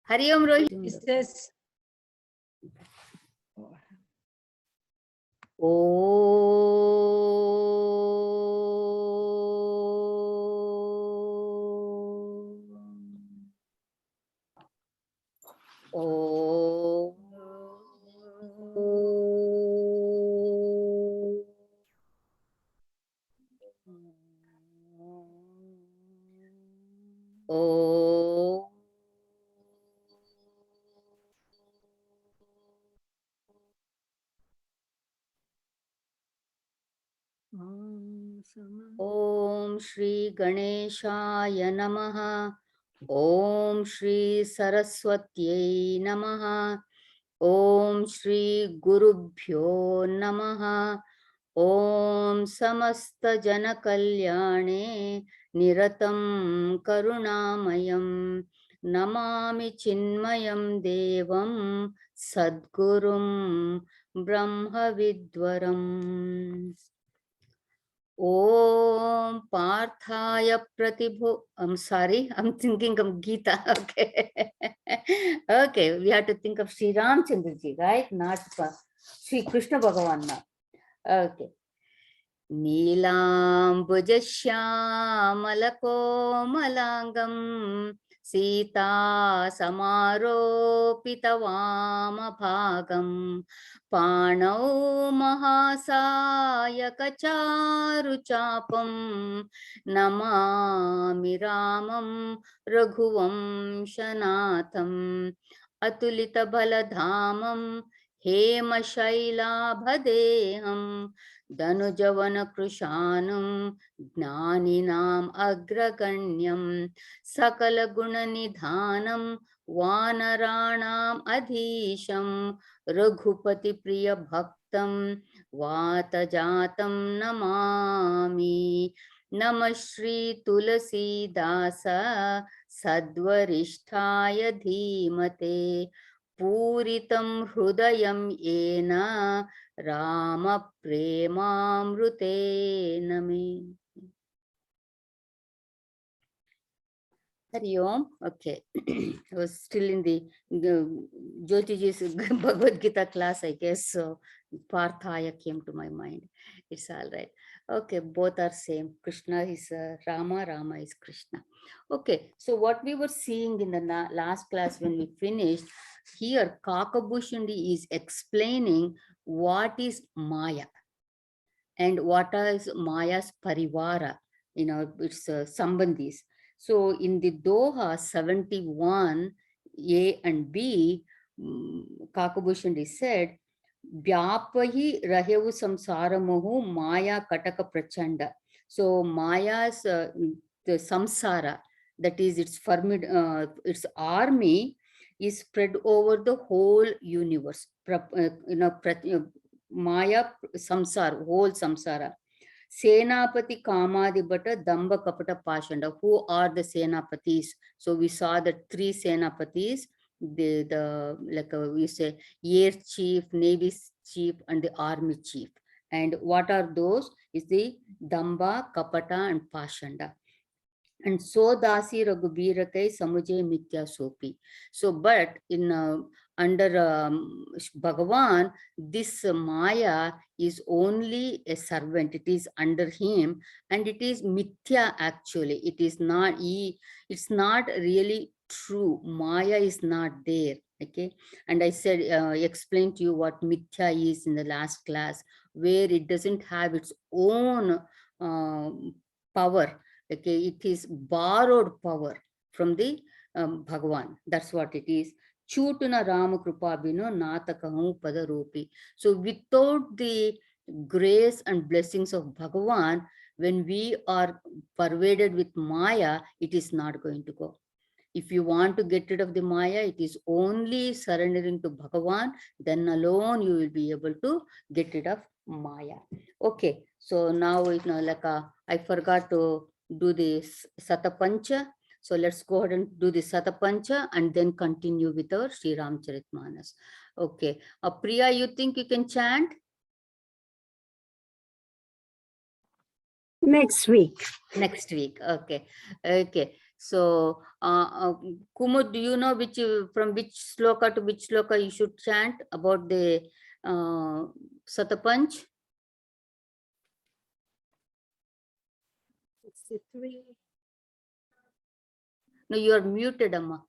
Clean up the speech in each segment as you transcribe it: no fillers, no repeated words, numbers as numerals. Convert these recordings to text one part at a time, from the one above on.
Hari Om Rohit. It says, Om Shri Ganeshaya Namaha. Om Shri Saraswatyai Namaha. Om Shri Gurubhyo Namaha. Om Samasta Jana Kalyane Niratam Karunamayam Namami Chinmayam Devam Sadgurum Brahma Vidwaram. Om Parthaya Pratibhu. I'm sorry, I'm thinking of Gita. Okay. Okay, we have to think of Sriramchandraji, right? Not Sri Krishna Bhagavan now. Okay. Neelambujasyamalakomalangam Sita Samaropitavamabhagam Panau Mahasayakacharuchapam Namami Ramam Raghuvamshanatham Atulita Baladhamam Hema Shailabhadeham Dhanujavan Krushanam Jnaninam Agraganyam Sakala Gunanidhanam Vanaranam Adhisham Raghupati Priya Bhaktam Vatajatam Namami Namah Shri Tulasi Dasa Sadvarishtaya Dhimate Puritam Hrudayam Yena Rama Premamrute Name. Hari Om. Okay. I was still in the Jyotiji's Bhagavad Gita class, I guess. So Parthaya came to my mind. It's all right. Okay, both are same. Krishna is Rama, Rama is Krishna. Okay, so what we were seeing in the last class when we finished, here Kakabhushandi is explaining what is Maya and what is Maya's Parivara, it's Sambandhis. So in the Doha 71, A and B, Kakabhushandi said, Vyapahi Rahevu Samsaramohu Maya Kataka Prachanda. So Maya's the samsara, that is its army, is spread over the whole universe. Maya samsara, whole samsara. Senapati Kamadibata Damba Kapata Pashanda. Who are the Senapatis? So we saw the three Senapatis, the like we say air chief, navy chief, and the army chief. And what are those? Is the Damba, Kapata, and Pashanda. And so dasi raghubirakai samuje mitya sopi. So but in under Bhagavan, this Maya is only a servant. It is under him, and it is mithya actually. It is not it's not really true. Maya is not there. Okay, and I said explained to you what mithya is in the last class, where it doesn't have its own power. Okay, it is borrowed power from the Bhagavan. That's what it is. Chutuna Rama Krupabino Natakahu Padarupi. So without the grace and blessings of Bhagavan, when we are pervaded with Maya, it is not going to go. If you want to get rid of the Maya, it is only surrendering to Bhagavan, then alone you will be able to get rid of Maya. Okay, so now I forgot to do this Satpancha. So let's go ahead and do the Satpancha and then continue with our Sriramcaritamanas. Okay, Priya, you think you can chant? next week. Next week. Okay. Okay. So, Kumud, do you know which from which sloka to which sloka you should chant about the Satpanch? 63. No, you are muted, Amma.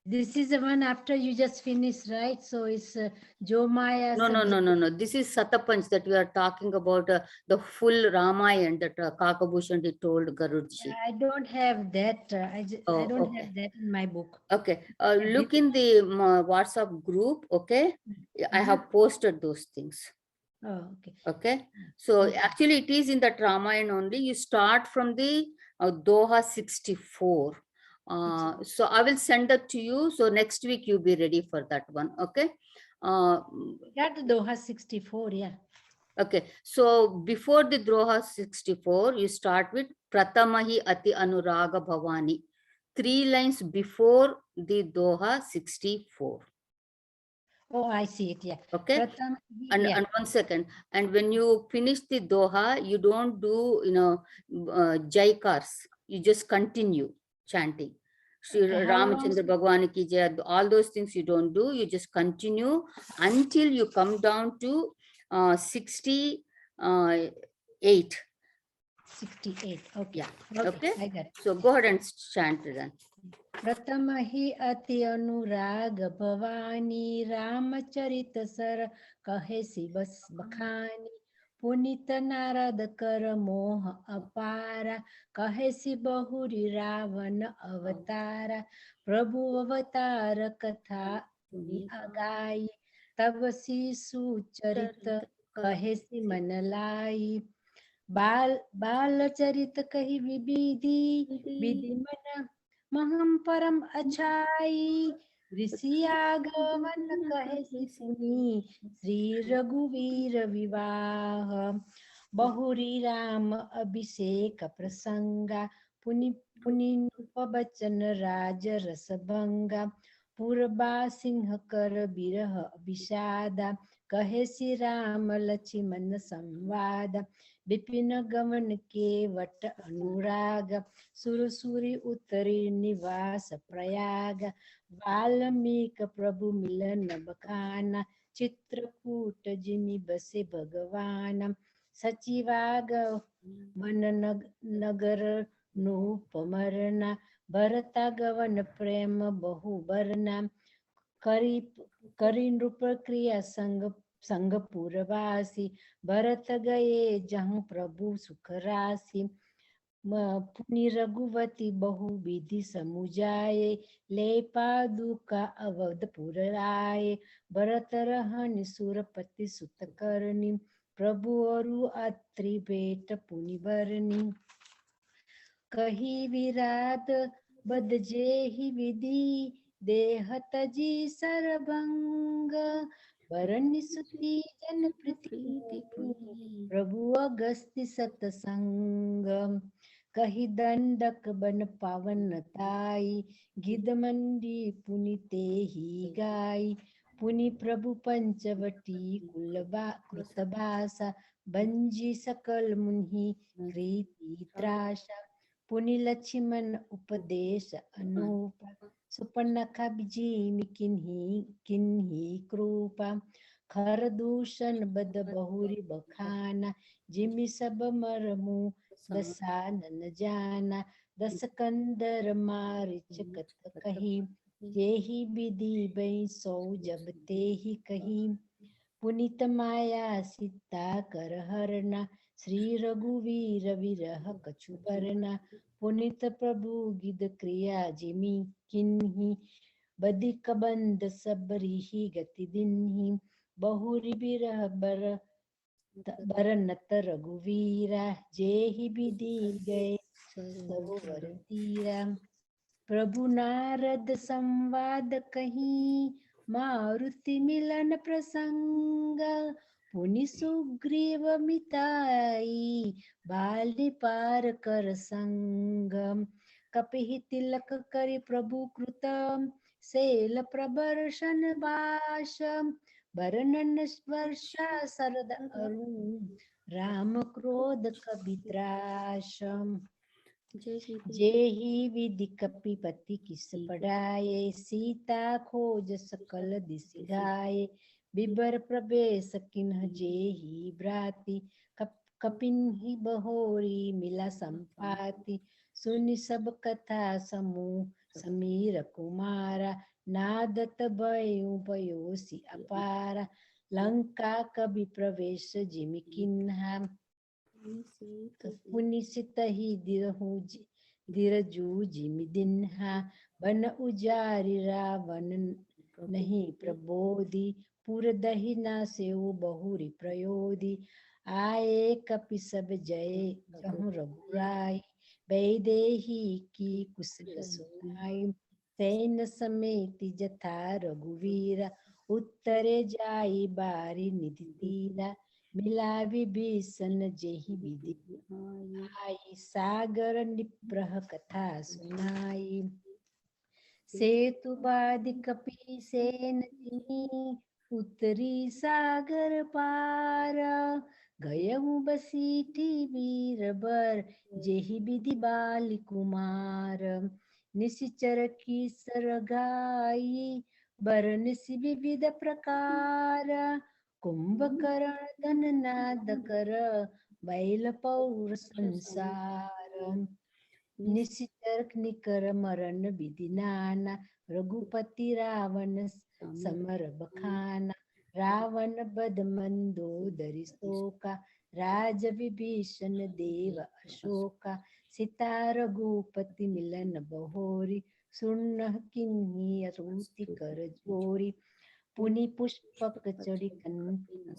This is the one after you just finished, right? So it's Jomaya. No. This is Satpanch that we are talking about, the full Ramayana that Kakabhushan told Garudji. I don't have that. I don't Okay. have that in my book. Okay. Look in the WhatsApp group. Okay. I have posted those things. Oh, okay. Okay. So actually it is in the Ramayana only. You start from the Doha 64. So I will send that to you. So next week you'll be ready for that one. Okay. Got the Doha 64, yeah. Okay. So before the Doha 64, you start with Pratamahi Ati Anuraga Bhavani. 3 lines before the Doha 64. Oh, I see it, yeah. Okay. Pratamahi, And, yeah. and 1 second. And when you finish the Doha, you don't do, jaikars. You just continue chanting. Shri Okay, how long? Ramachandra Bhagwan ki jai, all those things you don't do. You just continue until you come down to 68. 68. Okay. Yeah. Okay. Okay. I got it. So go ahead and chant then. प्रथमहि अति अनुराग Bhavani Ramcharit sir कहे सी बस बखानी पुनित नारद कर मोह अपारा कहे सी बहुरी रावण अवतारा प्रभु अवतार कथा अगाई तब सी सुचरित कहे सी मन लाई बाल चरित कही विविधि विधि मन महम परम अच्छाई ऋषि आगमन कहे सी पुनि श्री रघुवीर विवाह बहुरी राम अभिषेक प्रसंगा पुनि पुनि बचन राज रस भंगा पूर्वा सिंह कर बिरह विषादा कहे सी राम लक्ष्मण संवाद विपिन गमन के वट अनुराग सुरसुरी उत्तरी निवास प्रयाग वाल्मीक प्रभु मिलन बखाना चित्रकूट जिमि बसे भगवान सचिवाग मन नगर नूपमरना भरता गवन प्रेम बहु बरना करी नृप क्रिया संग पुरवासी भरत गए जहाँ प्रभु सुख राशि पुनि रघुवती बहु विधि समुजाए ले पादुका अवधपुर आए भरत रहन सुरपति सुत करनी प्रभु अरु अत्रि भेट पुनि बरनी कही विराट बद जेहि विधि देह तजी सरभंग वरन सुती जन प्रीति प्रभु अगस्त्य सतसंग कही दंडक बन पावन ताई गिद मंडी पुनि ते ही गाई पुनि प्रभु पंचवटी कृतभाषा बंजी सकल मुनि कृति त्रासा पुनि लक्ष्मण उपदेश अनूप सुपनखा जिमि किन्ही कृपा खर दूषण बद बहुरी बखाना जिमि सब मरमु दसानन जाना दस कंदर मारिच कत कही जेहि विधि बई सौ जब तेहि कही पुनित माया सीता कर हरना श्री रघुवीर विरह कछु बरना पुनित प्रभु गिद क्रिया जिमि किन्ही बदिक बंद सबरिहि गति दिन्ही बहुरी बिरह बरनत रघुवीरा जेहि विधि गए सरोवर तीरा प्रभु नारद संवाद कहीं मारुति मिलन प्रसंग पुनि सुग्रीव मिताई बाली पार कर संगम कपिहि तिलक करि प्रभु कृतम सेल प्रबर्शन वाश बरनन वर्षा शरद अरुण राम क्रोध कबित्राश। जय श्री जेहि विधि कपिपति किस पढ़ाए, सीता खोज सकल दिस गाए। बिबर प्रवेश किन्ह जेहि भ्राति, कपिन्हि बहोरी मिला संपाति। सुनि सब कथा समूह समीर कुमारा, नादत भयउ पयोसि अपारा। लंका कवि प्रवेश जिमि किन्हा, पुनिसित ही दिरजू जिमि दिन्हा। बन उजारि रावण नहीं प्रबोधि, पुर दहि न सेउ बहुरी प्रयोधि। आए कपि सब जय जहु रघुराई, वैदेही की कुशल सुनाई। सैन्य समेति जथा रघुवीरा, उत्तरे जाई बारी निधि तीरा। मिला विभीषण जेहि विधि आई, सागर निप्रह कथा सुनाई। सेतु बाधि कपि सेन जिनी, उतरी सागर पार। गयहु बसीठी वीर बर, जेहि विधि बाली कुमार। निशिचर की सरगाई, बर निशि विविध प्रकार। कुंभकर्ण धन नाद कर, बैल पौर संसार। निशिचर निकर मरण विधि नाना, रघुपति रावण समर बखाना। रावण बध मंदोदरी शोका, राज विभीषण देव अशोका। सीता रघुपति मिलन बहोरी, सुन किन्ही अरुति कर जोरी। पुनि पुष्पक चढ़ी कपिन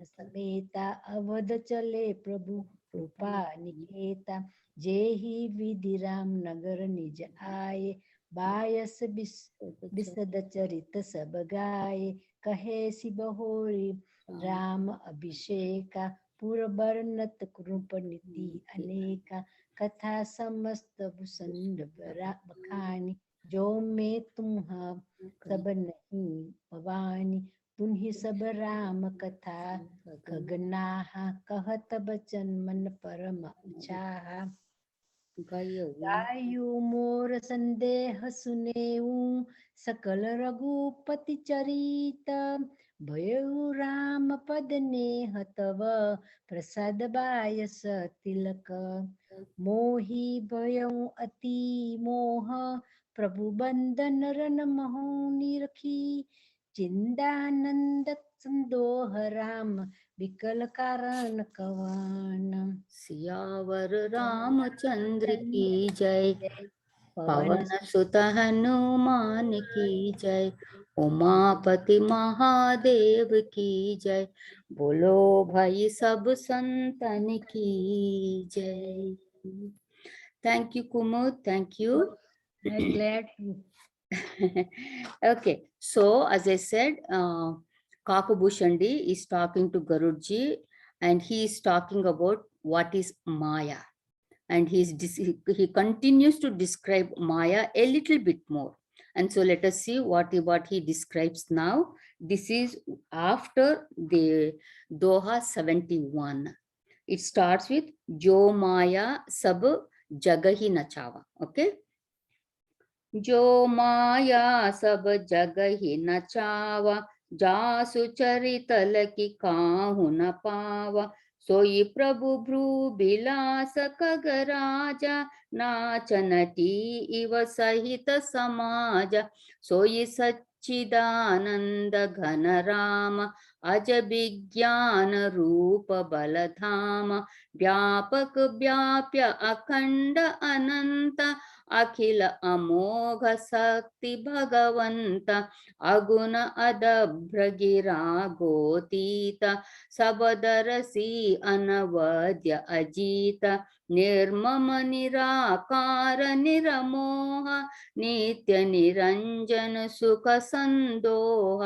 समेता, अवध चले प्रभु कृपा निकेता। जेहि विधि राम नगर निज आए, बायस बिसद चरित सब गाए। कहे सि बहोरी राम अभिषेका, पुर बरनत कृप नीति अनेका। कथा समस्त भूषण बखानी, जो मैं तुम्हा सब नहीं भवानी। तुम्ही सब राम कथा खगनाहा, कहत बचन मन परम उचाहा। गायु मोर संदेह सुनेऊ, सकल रघुपति चरित। भयउ राम पद नेह तव, प्रसाद बायस तिलक। मोहि भयउ अति मोह, प्रभु बंदन रन महु निरखी। चिंदानंद संदोह राम, विकल कारण कवन। सियावर रामचंद्र की जय। पवन पवन सुत हनुमान की जय। उमापति महादेव की जय। बोलो भाई सब संतन की जय। Thank you, Kumud. Thank you. I'm glad to. Okay, so as I said, Kakabhushandi is talking to Garudji, and he is talking about what is Maya, and he continues to describe Maya a little bit more. And so let us see what he describes now. This is after the Doha 71. It starts with Jo Maya Sab Jagahi Nachava. Okay. जो माया सब जग ही नचावा, जासु चरितल की काहू न पावा। सोई प्रभु भ्रू बिलास खगराजा, नाचनटी इव सहित समाज। सोई सच्चिदानंद घन राम, अज विज्ञान रूप बलधाम। व्यापक व्याप्य अखंड अनंत, अखिल अमोघ शक्ति भगवंत। अगुण अदभ्र गिरा गोतीत, सबदरसी अनवद्य अजीत। निर्मम निराकार निरमोह, नित्य निरंजन सुख संदोह।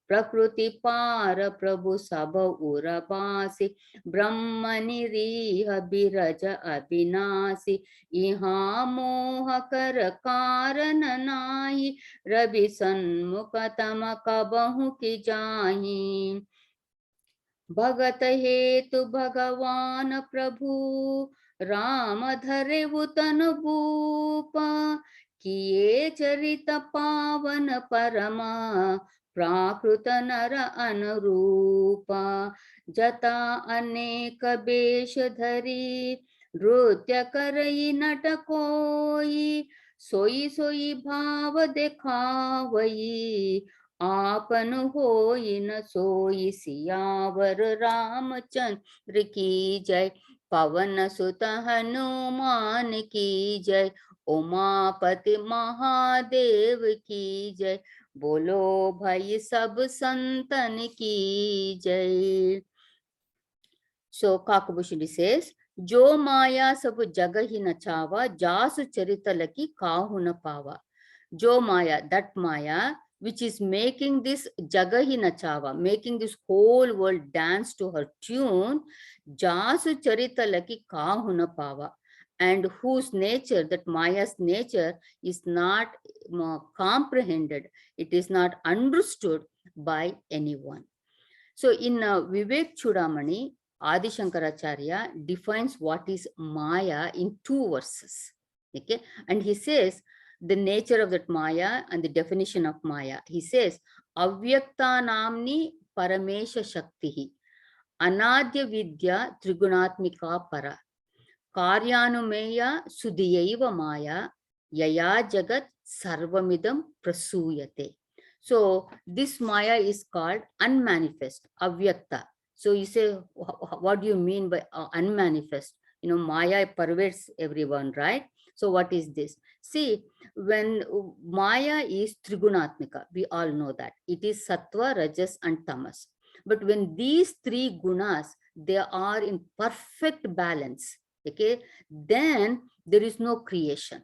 प्रकृति पार प्रभु सब उरबासी, ब्रह्म निरीह बिरज अविनाशी। इहाँ मोह कर कारण नाही, रवि सन्मुख तम कबहु की जाही। भगत हेतु भगवान प्रभु राम धरे उतन भूप किए चरित पावन परमा प्राकृत नर अनुरूप जता अनेक बेश धरी नृत्य करई नट कोई सोई सोई भाव देखावई आपन होई न सोई सियावर रामचंद्र की जय पवन सुत हनुमान की जय उमापति महादेव की जय बोलो भाई सब संतन की जय. So Kakabhushani says, जो माया सब जग ही नचावा जासु चरितलकी काहु न पावा. जो Maya, that Maya which is making this jaga hi nachava, making this whole world dance to her tune, jasu charitalaki kahu na pava, and whose nature, that Maya's nature, is not comprehended, it is not understood by anyone. So in Vivek Chudamani, Adi Shankaracharya defines what is Maya in 2 verses. Okay, and he says the nature of that Maya and the definition of Maya. He says, Avyakta namni paramesha shaktihi, anadya vidya trigunatmika para, karyanumeya sudiyaiva Maya, yaya jagat sarvamidam prasuyate. So this Maya is called unmanifest, avyakta. So you say, what do you mean by unmanifest? You know, Maya pervades everyone, right? So what is this? See, when Maya is trigunatmika, we all know that. It is sattva, rajas and tamas. But when these 3 gunas, they are in perfect balance, okay, then there is no creation.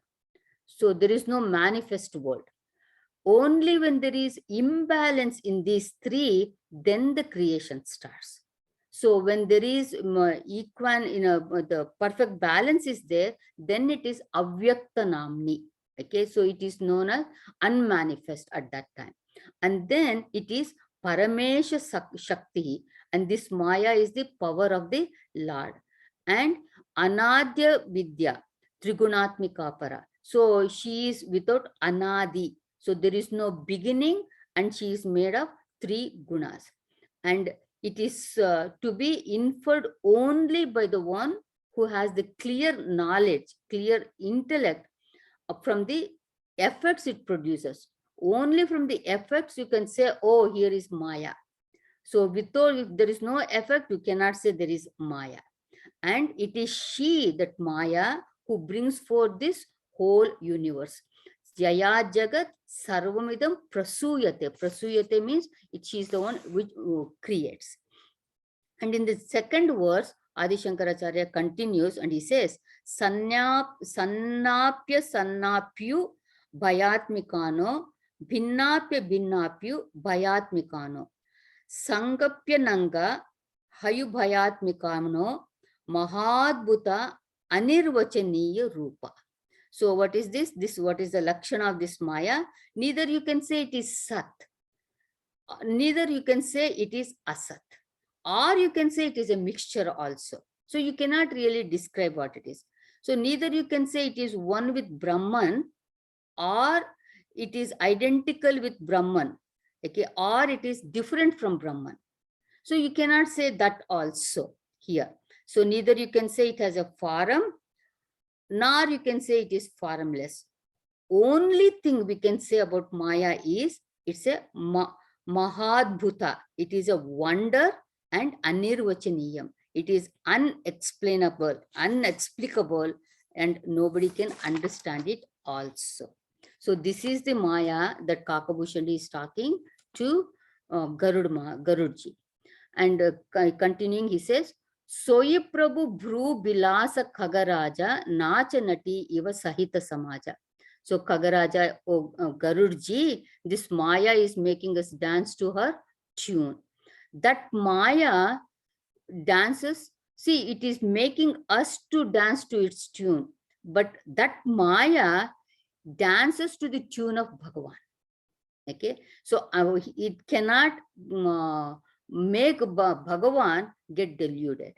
So there is no manifest world. Only when there is imbalance in these 3, then the creation starts. So when there is the perfect balance is there, then it is avyakta namni. Okay, so it is known as unmanifest at that time. And then it is paramesha shakti, and this Maya is the power of the Lord. And anadya vidya, trigunatmika para. So she is without anadi. So there is no beginning, and she is made of 3 gunas. And it is to be inferred only by the one who has the clear knowledge, clear intellect from the effects it produces. Only from the effects you can say, oh, here is Maya. So without, if there is no effect, you cannot say there is Maya. And it is she, that Maya, who brings forth this whole universe. Jaya Jagat Sarvamidam Prasuyate. Prasuyate means she is the one which creates. And in the second verse, Adi Shankaracharya continues and he says, Sannapya Sannapyu Bhayatmikano, Bhinnapya Bhinnapyu Bhayatmikano, Sangapya Nanga Hayu Bhayatmikano, Mahadbhuta Anirvachaniya Rupa. So what is this? What is the lakshana of this Maya? Neither you can say it is Sat, neither you can say it is Asat, or you can say it is a mixture also. So you cannot really describe what it is. So neither you can say it is one with Brahman, or it is identical with Brahman, okay, or it is different from Brahman. So you cannot say that also here. So neither you can say it has a form, nor you can say it is formless. Only thing we can say about Maya is it's a Mahadbhuta. It is a wonder and Anirvachaniyam. It is unexplainable, unexplicable, and nobody can understand it also. So this is the Maya that Kakabhushani is talking to Garudji. And continuing, he says, Soyi Prabhu Bhru Bilasa Khagaraja Nacha Nati Iva Sahita Samaja. So Khagaraja, Garudji, this Maya is making us dance to her tune. That Maya dances, see, it is making us to dance to its tune. But that Maya dances to the tune of Bhagavan. Okay, so it cannot make Bhagavan get deluded.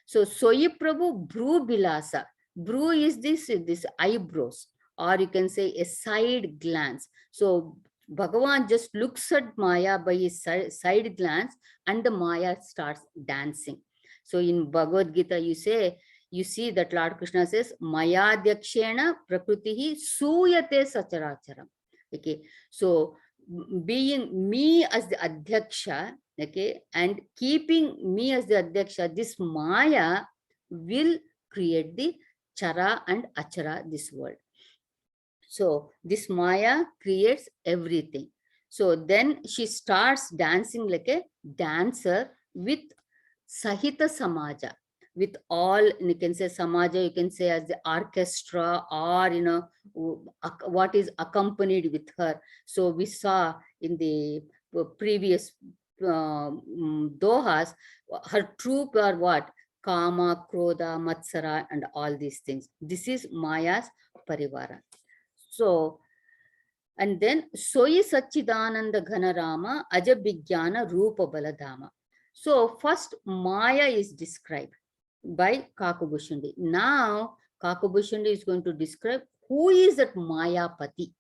So Soyi Prabhu Bhru Bilasa. Bhru is this eyebrows, or you can say a side glance. So Bhagavan just looks at Maya by his side glance, and the Maya starts dancing. So in Bhagavad Gita, you see that Lord Krishna says, Maya Dyakshena Prakritihi Suyate Sacharacharam. Okay, so being me as the Adhyaksha, okay, and keeping me as the Adhyaksha, this Maya will create the Chara and Achara, this world. So this Maya creates everything. So then she starts dancing like a dancer with Sahita Samaja, with all, you can say Samaja, you can say as the orchestra, or what is accompanied with her. So we saw in the previous dohas, her troop are what? Kama, Krodha, Matsara, and all these things. This is Maya's Parivara. So, and then Soyi Sachidananda Ghanarama Ajabhigyana Rupa Baladama. So first Maya is described by Kakabhushandi. Now Kakabhushandi is going to describe who is that Mayapati.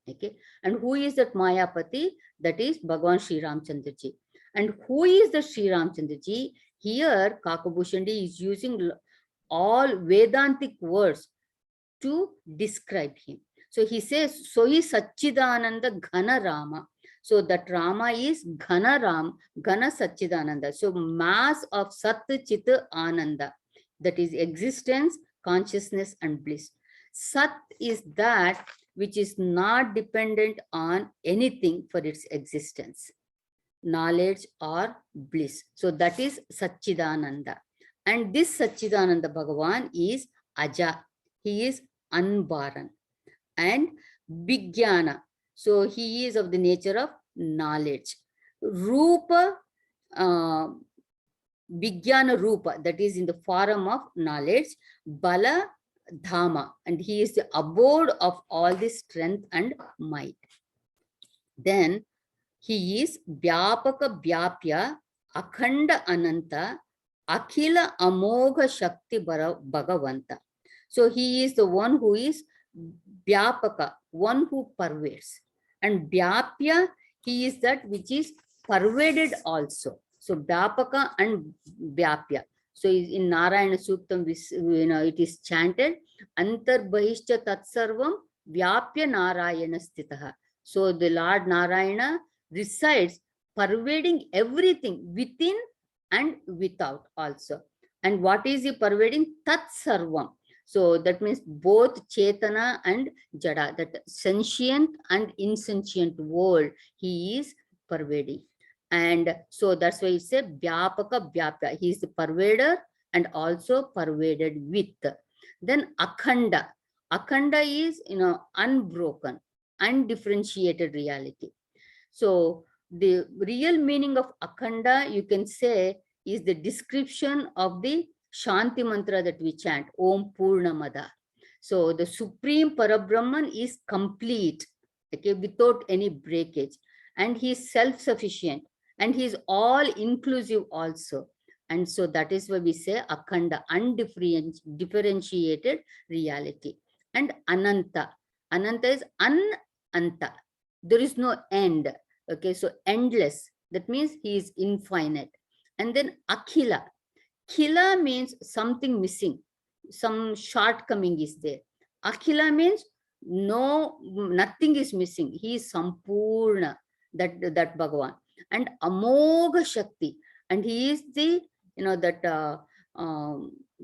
Okay, and who is that Mayapati? That is Bhagavan Sriramchandraji. And who is the Sriramchandraji? Here Kakabhushandi is using all Vedantic words to describe him. So he says, so he Sachidananda Ghana Rama. So that Rama is Ghana Ram, Ghana Sachidananda. So mass of Sat Chit Ananda. That is existence, consciousness, and bliss. Sat is that which is not dependent on anything for its existence, knowledge or bliss. So that is Sachidananda. And this Sachidananda Bhagavan is Aja. He is unborn. And Vijnana. So he is of the nature of knowledge. Rupa, Vijnana Rupa, that is in the form of knowledge. Bala Dhama, and he is the abode of all the strength and might. Then he is Vyapaka Vyapya, Akhanda Ananta, Akhila Amogha Shakti Bhagavanta. So he is the one who is Vyapaka, one who pervades. And Vyapya, he is that which is pervaded also. So Vyapaka and Vyapya. So in Narayana Suktam, it is chanted, Antar Bahishcha Tatsarvam Vyapya Narayana Stitaha. So the Lord Narayana resides pervading everything within and without also. And what is he pervading? Tat Sarvam. So that means both Chetana and Jada, that sentient and insentient world, he is pervading. And so that's why he said Vyapaka Vyapya. He is the pervader and also pervaded with. Then Akhanda. Akhanda is, unbroken, undifferentiated reality. So the real meaning of Akhanda, you can say, is the description of the Shanti mantra that we chant, Om Purnamada. So the Supreme Parabrahman is complete, okay, without any breakage. And he is self-sufficient. And he is all-inclusive also. And so that is why we say Akhanda, undifferentiated reality. And Ananta. Ananta is Ananta. There is no end. Okay, so endless. That means he is infinite. And then Akhila. Khila means something missing. Some shortcoming is there. Akhila means nothing is missing. He is Sampurna, that Bhagavan. And Amogha Shakti. And he is the,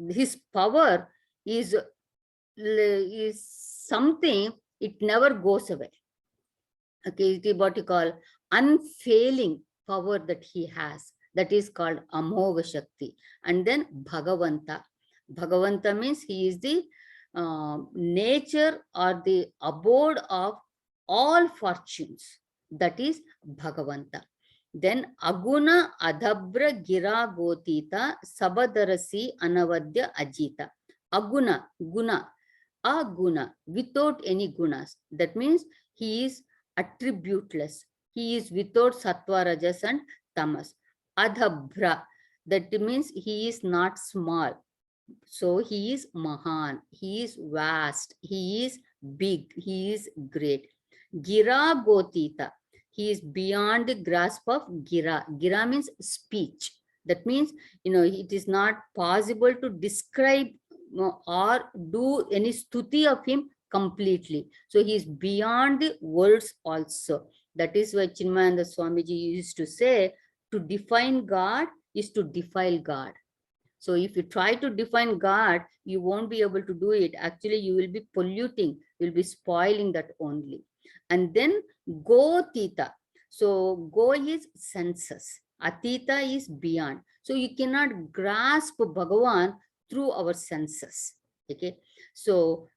his power is something, it never goes away. Okay, it is what you call unfailing power that he has. That is called Amogha Shakti. And then Bhagavanta. Bhagavanta means he is the nature or the abode of all fortunes. That is Bhagavanta. Then Aguna Adhabra Gira Gotita Sabadarasi Anavadya Ajita. Aguna, Guna, Aguna, without any gunas. That means he is attributeless. He is without sattva, rajas, and tamas. Adhabra. That means he is not small. So he is Mahan, he is vast, he is big, he is great. Gira Gotita, he is beyond the grasp of Gira. Gira means speech. That means, it is not possible to describe or do any stuti of him completely. So he is beyond the words also. That is why Chinmayanda Swamiji used to say, to define God is to defile God. So if you try to define God, you won't be able to do it. Actually, you will be polluting, you'll be spoiling that only. And then go tita. So go is senses. Atita is beyond. So you cannot grasp Bhagavan through our senses. Okay. So,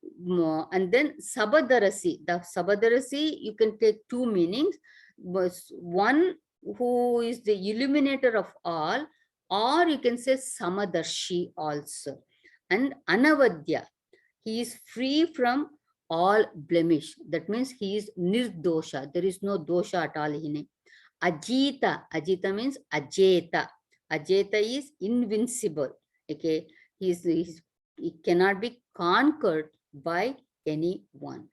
and then Sabadarasi. The Sabadarasi, you can take two meanings. One who is the illuminator of all, or you can say Samadarshi also. And Anavadya, he is free from all blemish. That means he is nirdosha. There is no dosha at all in him. Ajita, Ajita means Ajeta. Ajeta is invincible. Okay, he cannot be conquered by anyone.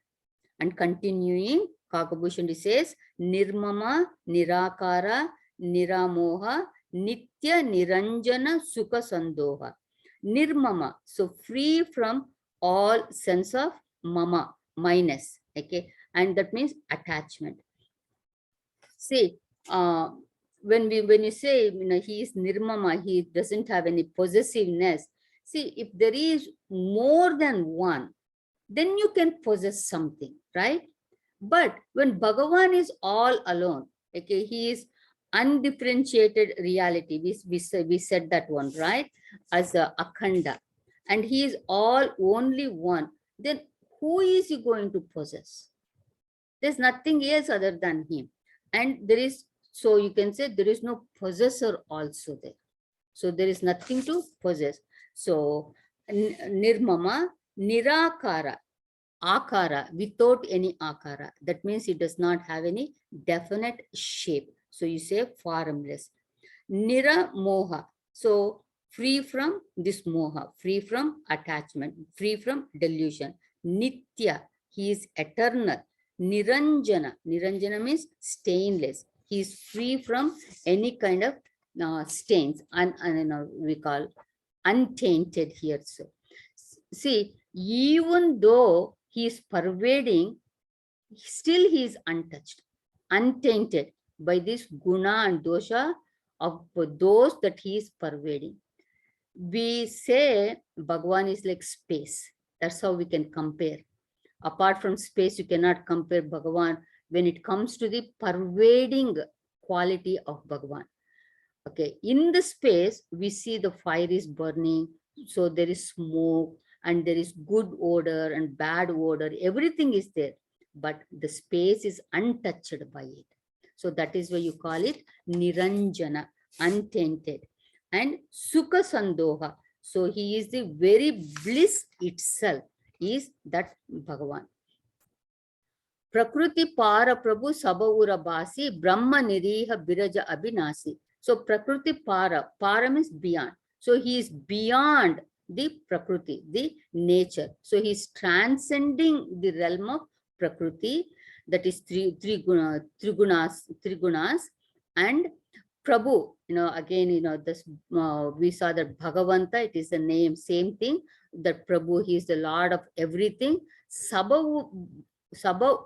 And continuing, Kakabhushan says, Nirmama, Nirakara, Niramoha, Nitya Niranjana Sukha Sandoha. Nirmama, so free from all sense of mama, minus. Okay, and that means attachment. See, when you say, he is nirmama, he doesn't have any possessiveness. See, if there is more than one, then you can possess something, right? But when Bhagavan is all alone, okay, he is undifferentiated reality. We said that one, right? As a Akhanda. And he is all only one. Then who is he going to possess? There's nothing else other than him. And there is, so you can say there is no possessor also there. So there is nothing to possess. So Nirmama, Nirakara, Akara, without any Akara. That means it does not have any definite shape. So you say formless. Nira Moha. So free from this Moha, free from attachment, free from delusion. Nitya, he is eternal. Niranjana, Niranjana means stainless. He is free from any kind of stains, we call untainted here. So see, even though he is pervading, still he is untouched, untainted by this guna and dosha of those that he is pervading. We say Bhagavan is like space. That's how we can compare. Apart from space, you cannot compare Bhagavan when it comes to the pervading quality of Bhagavan. Okay, in the space, we see the fire is burning, so there is smoke and there is good odor and bad odor. Everything is there, but the space is untouched by it. So that is why you call it Niranjana, untainted. And Sukha Sandoha, so he is the very bliss itself, is that Bhagavan. Prakriti Para Prabhu Sabaura Basi, Brahma Niriha Biraja Abhinasi. So Prakriti Para means beyond. So he is beyond the Prakriti, the nature. So he is transcending the realm of Prakriti, that is three gunas, and Prabhu, again, this we saw that Bhagavanta, it is the name, same thing, that Prabhu, he is the Lord of everything. Sabha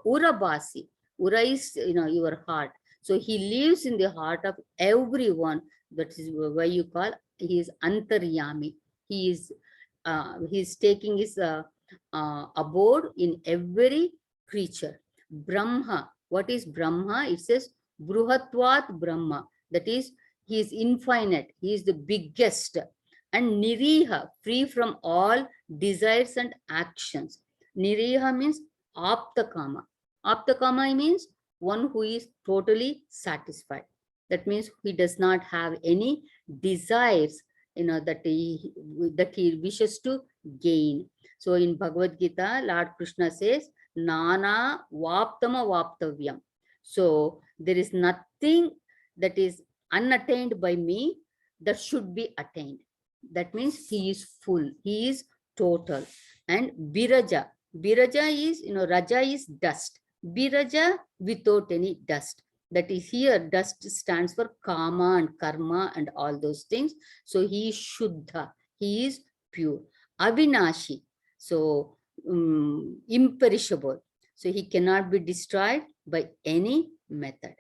Urabasi. Ura is, your heart. So he lives in the heart of everyone. That is why you call, he is Antaryami. He is taking his abode in every creature. Brahma. What is Brahma? It says Bruhatvat Brahma. That is, he is infinite. He is the biggest. And Niriha, free from all desires and actions. Niriha means Aptakama. Aptakama means one who is totally satisfied. That means he does not have any desires, that he wishes to gain. So in Bhagavad Gita, Lord Krishna says, Nana Vaptama Vaptavyam. So there is nothing that is unattained by me, that should be attained. That means he is full, he is total. And Biraja, Biraja is, Raja is dust. Biraja without any dust. That is, here dust stands for Kama and Karma and all those things. So he is Shuddha, he is pure. Avinashi, so imperishable. So he cannot be destroyed by any method.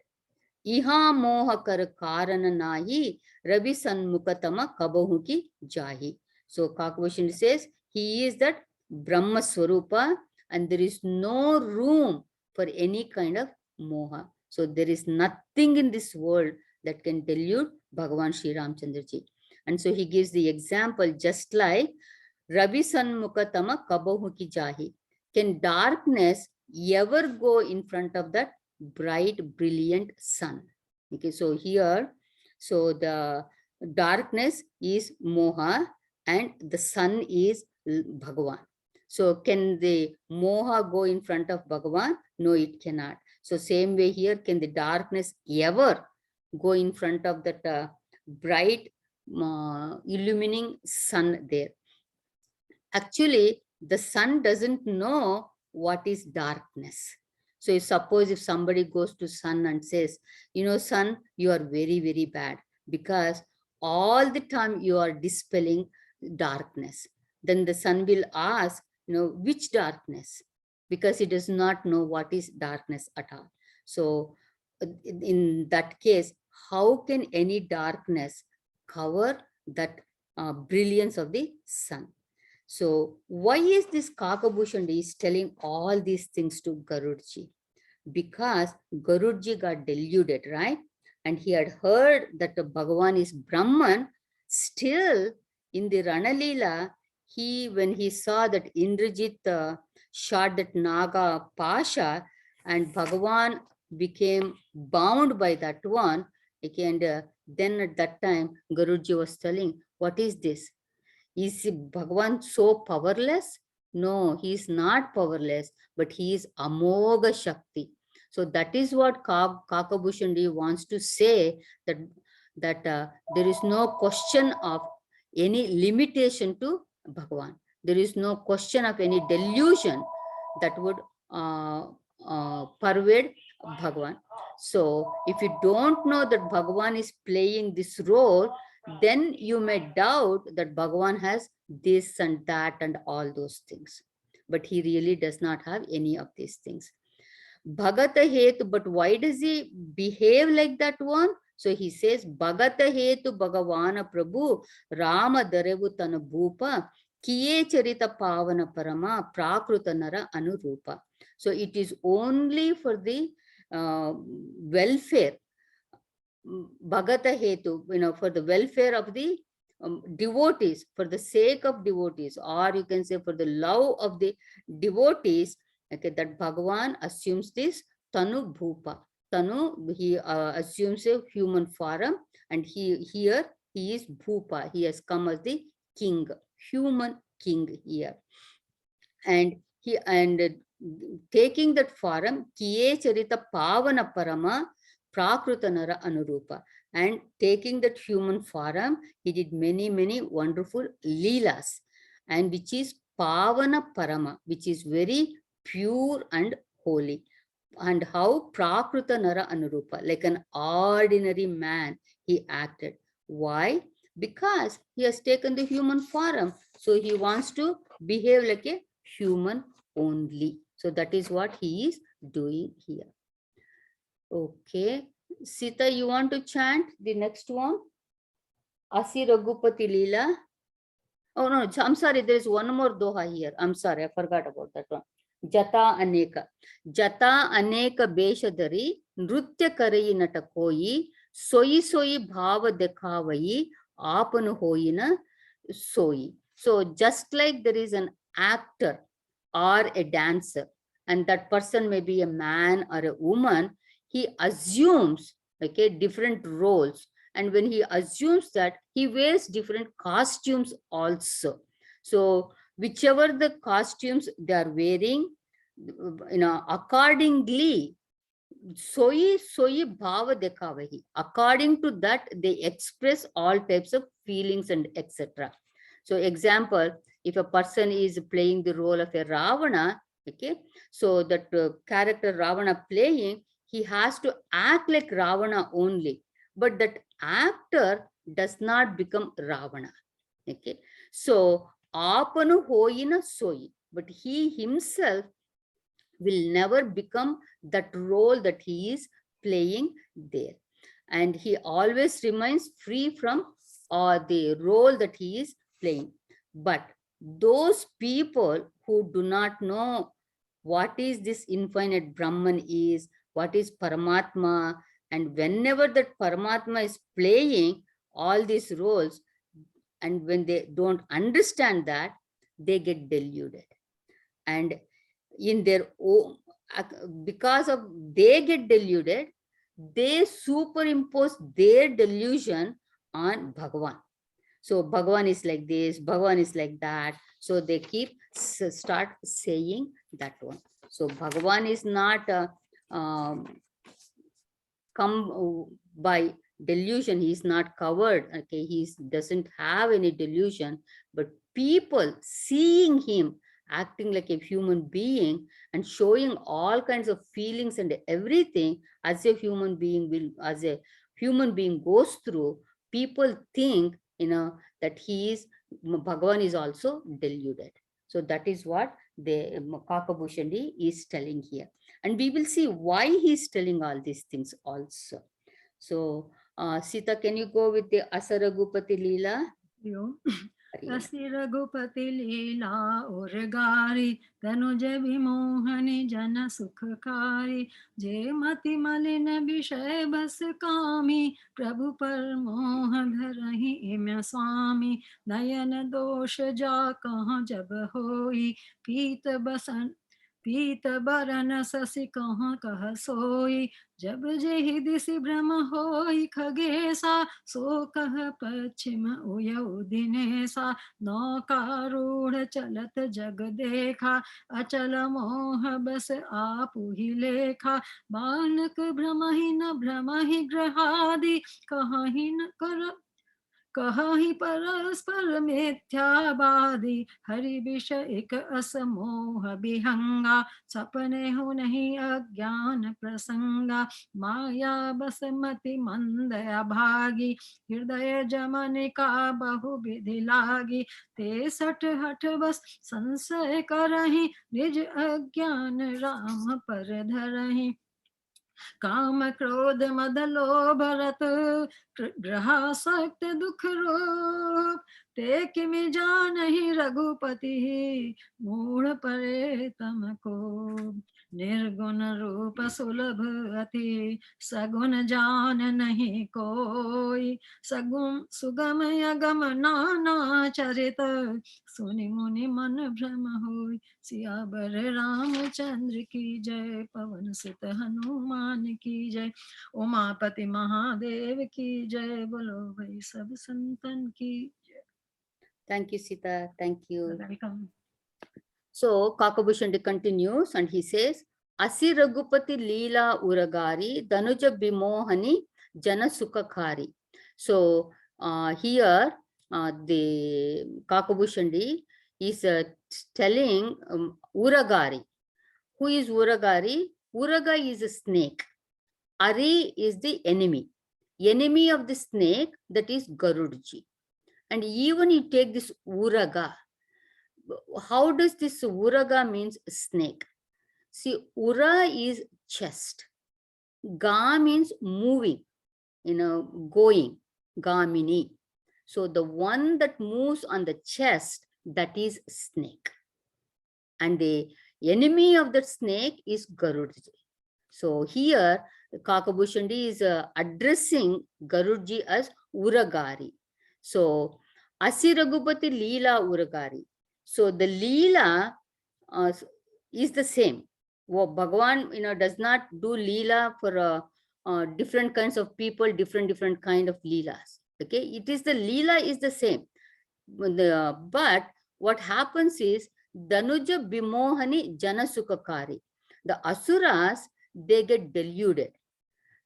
Iha mohakar karana nahi Ravi Sanmukatama Kabahuki Jahi. So Kakavashin says he is that Brahma Swarupa and there is no room for any kind of moha. So there is nothing in this world that can delude Bhagavan Sri Ramchandraji. And so he gives the example just like Ravi Sanmukatama Kabahuki Jahi. Can darkness ever go in front of that bright, brilliant sun? Okay, so here, so the darkness is Moha and the sun is Bhagavan. So can the Moha go in front of Bhagavan? No, it cannot. So same way here, can the darkness ever go in front of that bright, illumining sun there? Actually, the sun doesn't know what is darkness. So if suppose if somebody goes to sun and says, sun, you are very, very bad because all the time you are dispelling darkness. Then the sun will ask, which darkness? Because it does not know what is darkness at all. So in that case, how can any darkness cover that brilliance of the sun? So why is this Kakabhushan is telling all these things to Garudji? Because Garudji got deluded, right? And he had heard that the Bhagavan is Brahman. Still, in the Ranalila, when he saw that Indrajit shot that Naga Pasha and Bhagavan became bound by that one, okay, and then at that time, Garudji was telling, what is this? Is Bhagavan so powerless? No, he is not powerless, but he is Amoga Shakti. So that is what Kakabhushandi wants to say, that there is no question of any limitation to Bhagavan. There is no question of any delusion that would pervade Bhagavan. So if you don't know that Bhagavan is playing this role, then you may doubt that Bhagavan has this and that and all those things. But he really does not have any of these things. Bhagata Hetu, but why does he behave like that one? So he says, Bhagata Hetu Bhagavana Prabhu Rama Darevu Tana Bhupa Kiye Charita Pavana Parama Prakruta Nara Anurupa. So it is only for the welfare, Bhagata Hetu, for the welfare of the devotees, for the sake of devotees, or you can say for the love of the devotees, okay, that Bhagavan assumes this Tanu Bhupa. Tanu, he assumes a human form, and here he is Bhupa. He has come as the king, human king here. And taking that form, Kiye Charita Pavana Parama Prakrutanara Anurupa. And taking that human form, he did many, many wonderful leelas, and which is Pavana Parama, which is very pure and holy. And how Prakrutanara Anurupa, like an ordinary man, he acted. Why? Because he has taken the human form. So he wants to behave like a human only. So that is what he is doing here. Okay. Sita, you want to chant the next one? Asi Raghupati Leela. Oh no, I'm sorry, there is one more doha here. I'm sorry, I forgot about that one. Jata Aneka. Jata Aneka Beshadari, Nrutya Karayi Natakoyi, Soyi Soyi Bhava Dekavayi, Apanu Hoyina Soyi. So just like there is an actor or a dancer, and that person may be a man or a woman, he assumes, okay, different roles. And when he assumes that, he wears different costumes also. So whichever the costumes they are wearing, accordingly, Soyi bhava dekavahi. According to that, they express all types of feelings and etc. So example, if a person is playing the role of a Ravana, okay, so that character Ravana playing, he has to act like Ravana only. But that actor does not become Ravana. Okay. So apanu hoyina soyi. But he himself will never become that role that he is playing there. And he always remains free from the role that he is playing. But those people who do not know what is this infinite Brahman is, what is Paramatma, and whenever that Paramatma is playing all these roles, and when they don't understand that, they get deluded. And in their own, because of they get deluded, they superimpose their delusion on Bhagavan. So Bhagavan is like this, Bhagavan is like that. So they keep start saying that one. So Bhagavan is not come by delusion. He is not covered. Okay, he doesn't have any delusion, but people seeing him acting like a human being and showing all kinds of feelings and everything as a human being will, as a human being goes through, people think, that he is, Bhagavan is also deluded. So that is what the Kakabhushandi is telling here. And we will see why he's telling all these things also. So, Sita, can you go with the Asaragupati Leela? असी रघुपति लीला और गारी तनुज विमोहनी जन सुखकारी जे मति मलिन विषय बस कामी प्रभु पर मोह धरहि इम्य स्वामी नयन दोष जा कहाँ जब होई पीत बरन ससि कहाँ कह सोई जब जेहि दिसि भ्रम होई खगेसा सो कह पश्चिम उयउ दिनेसा नौकारूढ़ चलत जग देखा अचल मोह बस आपु ही लेखा बालक भ्रम ही न भ्रम ही ग्रहादि कहाँ ही न कर कहाँ ही परस्पर मिथ्यावादी हरि विष एक असमोह विहंगा सपने हो नहीं अज्ञान प्रसंगा माया बसमति मंद अभागी हृदय जमन का बहु विधि लागी ते सठ हठ बस संशय करहि निज अज्ञान राम पर धरहि काम क्रोध मद लोभ रत ग्रहासक्त दुख रूप ते किमि जानहि रघुपति मूढ़ परे तम को निर्गुण रूप सुलभ अति सगुण जान नहीं कोई सगुण सुगम अगम नाना चरित सुनि मुनि मन भ्रम होई सियावर रामचंद्र की जय पवन सुत हनुमान की जय उमापति महादेव की जय बोलो भाई सब संतन की जय. Thank you, Sita. Thank you. Welcome. So Kakabhushandi continues and he says, Asi Ragupati Leela Uragari Danuja Bimohani Jana Sukakari. So here the Kakabhushandi is telling Uragari. Who is Uragari? Uraga is a snake. Ari is the enemy. Enemy of the snake, that is Garudji. And even you take this Uraga. How does this Uraga means snake? See, Ura is chest. Ga means moving, going, Gamini. So the one that moves on the chest, that is snake. And the enemy of the snake is Garudji. So here, Kakabhushandi is addressing Garudji as Uragari. So, Asi Ragupati Leela Uragari. So the Leela is the same. Bhagavan, does not do Leela for different kinds of people, different kind of Leelas. Okay, it is the Leela is the same. But what happens is Danuja Bimohani Jana Sukakari. The Asuras, they get deluded.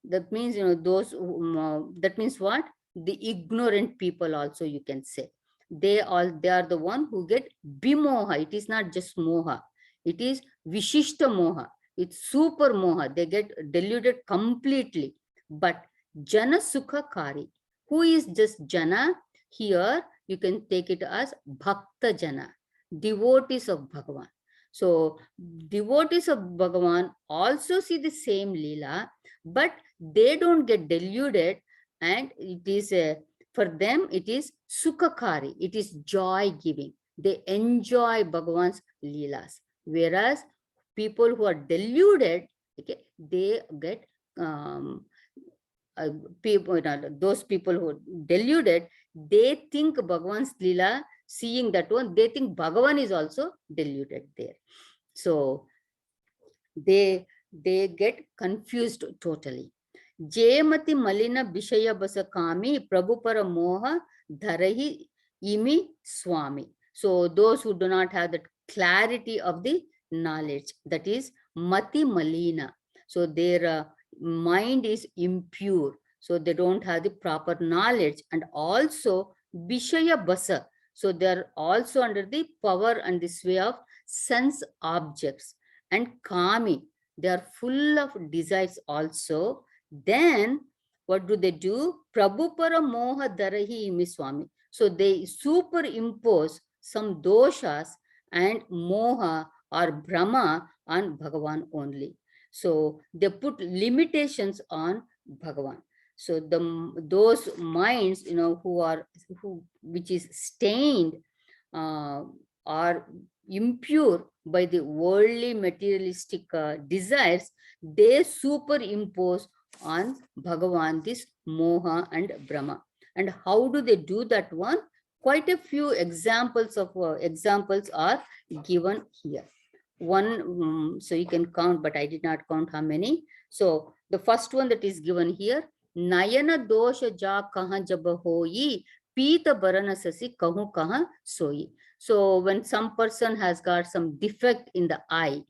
That means, those that means what? The ignorant people also, you can say. They are the one who get bimoha. It is not just moha. It is vishishta moha. It's super moha. They get deluded completely. But jana sukha kari. Who is just jana? Here you can take it as bhakta jana, devotees of Bhagavan. So devotees of Bhagavan also see the same Leela, but they don't get deluded, and it is for them it is sukhakari, it is joy giving. They enjoy Bhagavan's leelas, whereas people who are deluded, okay, they get people, those people who are deluded, they think Bhagavan's leela, seeing that one, they think Bhagavan is also deluded there. So they get confused totally. Jemati malina bishaya basakami prabhupara moha dharahi imi swami. So those who do not have the clarity of the knowledge, that is mati malina. So their mind is impure. So they don't have the proper knowledge, and also bishaya basa. So they are also under the power and the sway of sense objects, and kami. They are full of desires also. Then what do? Prabhupara moha dharahi imi swami. So they superimpose some doshas and moha or brahma on Bhagavan only. So they put limitations on Bhagavan. So those minds, which is stained, are impure by the worldly materialistic desires, they superimpose on Bhagavan this moha and Brahma. And how do they do that one? Quite a few examples are given here. One, so you can count, but I did not count how many. So the first one that is given here, Nayana dosha ja kaha jab hoyi, pita barana sasi kahu kaha soyi. So when some person has got some defect in the eye,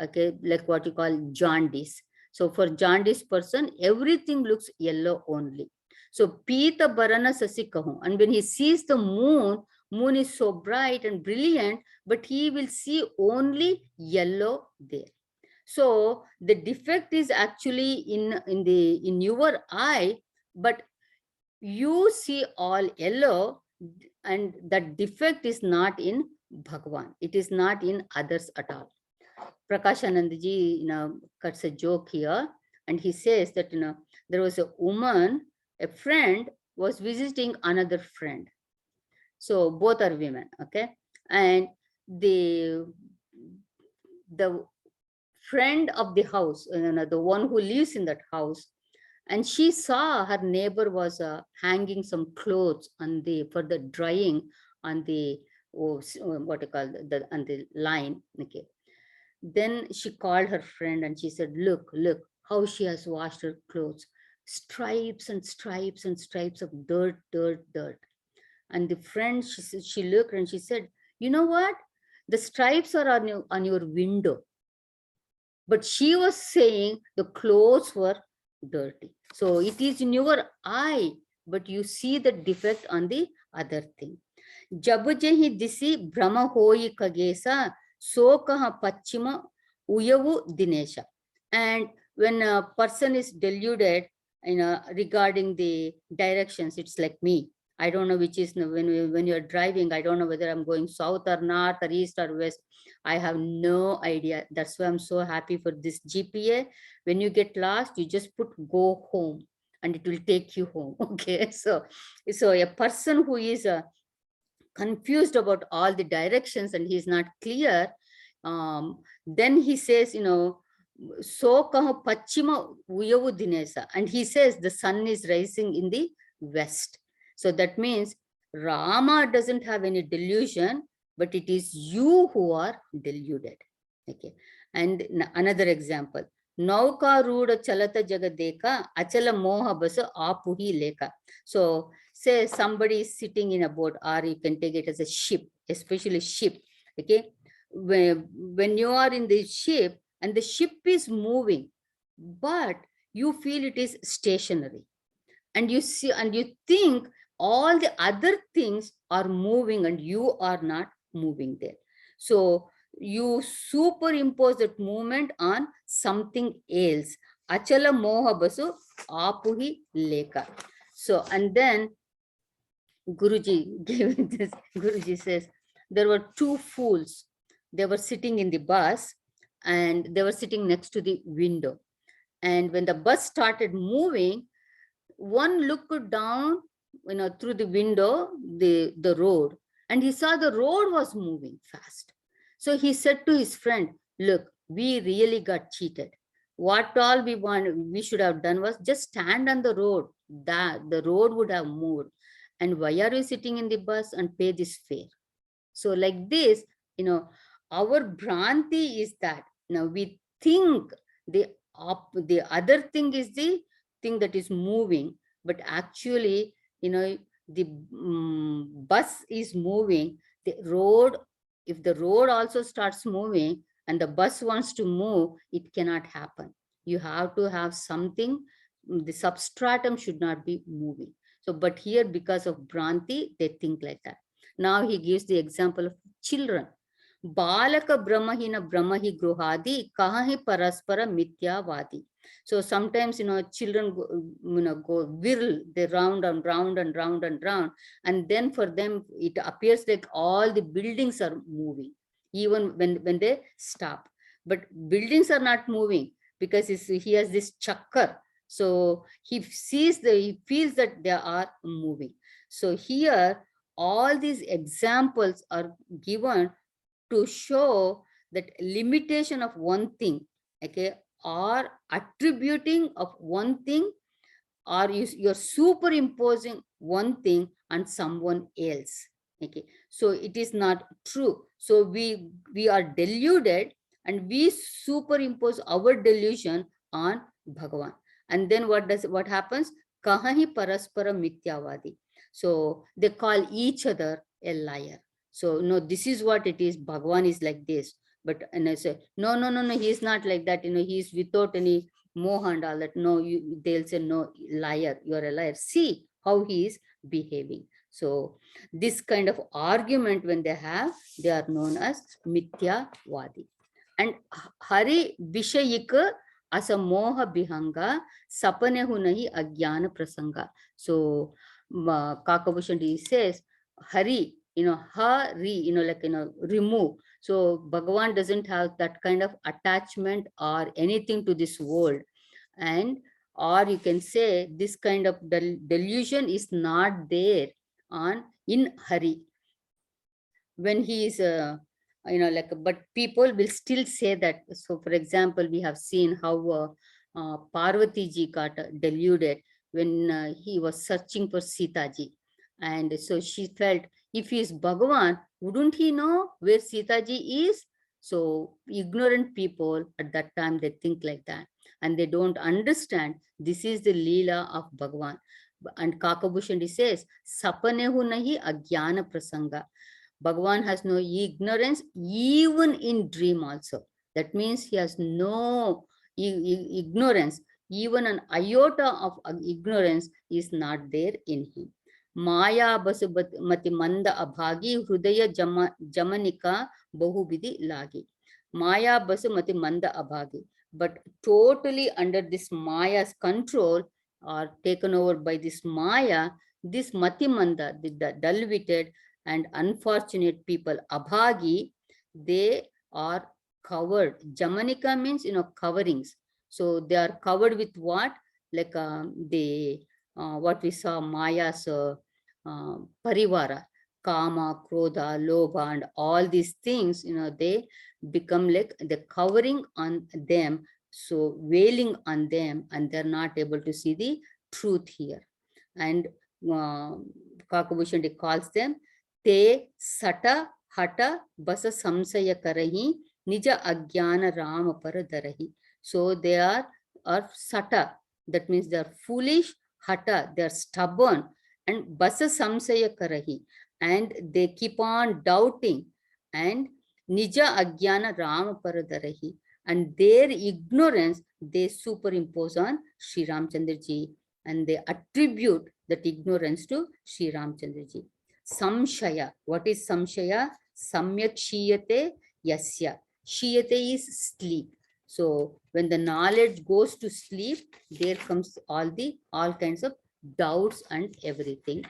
okay, like what you call jaundice. So for jaundice person, everything looks yellow only. So pita barana sasi kahu. And when he sees the moon is so bright and brilliant, but he will see only yellow there. So the defect is actually in your eye, but you see all yellow, and that defect is not in Bhagavan. It is not in others at all. Prakashanandaji, cuts a joke here, and he says that, there was a woman, a friend was visiting another friend. So both are women, okay? And the friend of the house, the one who lives in that house, and she saw her neighbor was hanging some clothes for the drying on the what you call on the line, okay? Then she called her friend and she said, look how she has washed her clothes, stripes and stripes and stripes of dirt. And the friend, she looked and she said, you know what, the stripes are on your window. But she was saying the clothes were dirty. So it is in your eye, but you see the defect on the other thing. Jabujahi disi brahma hoyi kagesa sokaha pachima uyavu dinesha. And when a person is deluded, regarding the directions, it's like me. I don't know which is, when you're driving, I don't know whether I'm going south or north or east or west. I have no idea. That's why I'm so happy for this GPA. When you get lost, you just put go home and it will take you home. Okay. So a person who is confused about all the directions and he's not clear, then he says, so kaha pachima uyavu dinesa, and he says the sun is rising in the west. So that means Rama doesn't have any delusion, but it is you who are deluded. Okay. And another example, Nauka ruda chalata jagadeka achala moha basa apuhi leka. So say somebody is sitting in a boat, or you can take it as a ship, especially ship. Okay. When you are in the ship and the ship is moving, but you feel it is stationary, and you see and you think all the other things are moving and you are not moving there. So you superimpose that movement on something else. Achala moha basu apuhi leka. So, and then Guruji gave this. Guruji says there were two fools. They were sitting in the bus and they were sitting next to the window. And when the bus started moving, one looked down, through the window, the road, and he saw the road was moving fast. So he said to his friend, look, we really got cheated. What all we should have done was just stand on the road, that the road would have moved. And why are you sitting in the bus and pay this fare? So like this, our Bhranti is that now we think the other thing is the thing that is moving, but actually, the bus is moving. The road, if the road also starts moving and the bus wants to move, it cannot happen. You have to have something, the substratum should not be moving. So, but here because of Bhranti, they think like that. Now he gives the example of children. Balaka brahmahina brahmahi gruhadi kahahi paraspara mityavadi. So sometimes, children go whirl, they round and round and round and round. And then for them, it appears like all the buildings are moving, even when they stop. But buildings are not moving because he has this chakkar. So he feels that they are moving. So here, all these examples are given to show that limitation of one thing, okay, or attributing of one thing, or you're superimposing one thing on someone else. Okay, so it is not true. So we are deluded and we superimpose our delusion on Bhagavan. And then what happens? Kahahi paraspara mityavadi. So they call each other a liar. So no, this is what it is. Bhagavan is like this. But and I say, no, he is not like that. He is without any moha and all that. No, they'll say, no, liar, you're a liar. See how he is behaving. So this kind of argument when they have, they are known as Mityavadi. And Hari Vishayika asa moha bihanga sapanehu nahi agyana prasanga. So Kakabhushan says, Hari, Hari, remove. So Bhagavan doesn't have that kind of attachment or anything to this world. And or you can say this kind of delusion is not there in Hari. When he is but people will still say that. So for example, we have seen how Parvati ji got deluded when he was searching for Sita ji. And so she felt, if he is Bhagavan, wouldn't he know where Sita ji is? So ignorant people at that time, they think like that. And they don't understand this is the Leela of Bhagavan. And Kakabhushan says, Sapanehu nahi agyana prasanga. Bhagavan has no ignorance, even in dream also. That means he has no ignorance. Even an iota of ignorance is not there in him. Maya basumati manda abhagi hrudaya jamanika bahubidi lagi. Maya basumati manda abhagi. But totally under this Maya's control or taken over by this Maya, this Matimanda, the dull-witted and unfortunate people, abhagi, they are covered. Jamanika means, coverings. So they are covered with what? Like what we saw Maya's parivara, kama, krodha, lobha, and all these things, they become like the covering on them, so veiling on them, and they're not able to see the truth here. And Kakabhushan calls them te sata hata basa samsaya karahi nija agyana rama paradarahi. So they are sata, that means they are foolish, hata, they are stubborn, and basa samsaya karahi, and they keep on doubting, and nija agyana rama paradarahi, and their ignorance they superimpose on Sri Ramchandra ji, and they attribute that ignorance to Sri Ramchandra ji. Samshaya. What is samshaya? Samyak shiyate yasya. Shiyate is sleep. So when the knowledge goes to sleep, there comes all kinds of doubts and everything.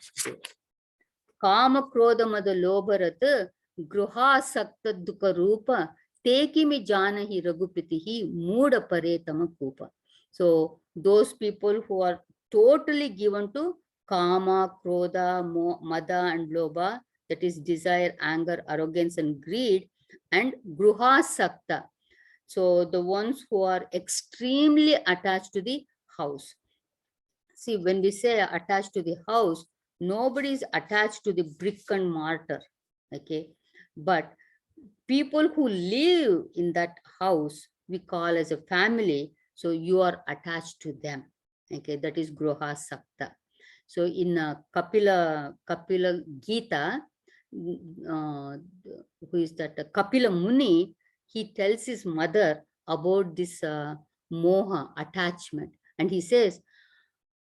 Kama krodha mada lobharat gruha sakta dukha rupa tekimi janahi raghupitihi mooda paretama kupa. So those people who are totally given to kama, krodha, mada and lobha, that is desire, anger, arrogance and greed, and gruha sakta. So the ones who are extremely attached to the house. See, when we say attached to the house, nobody is attached to the brick and mortar. Okay. But people who live in that house, we call as a family. So you are attached to them. Okay. That is Groha Sakta. So in Kapila Gita, who is that? Kapila Muni, he tells his mother about this moha, attachment. And he says,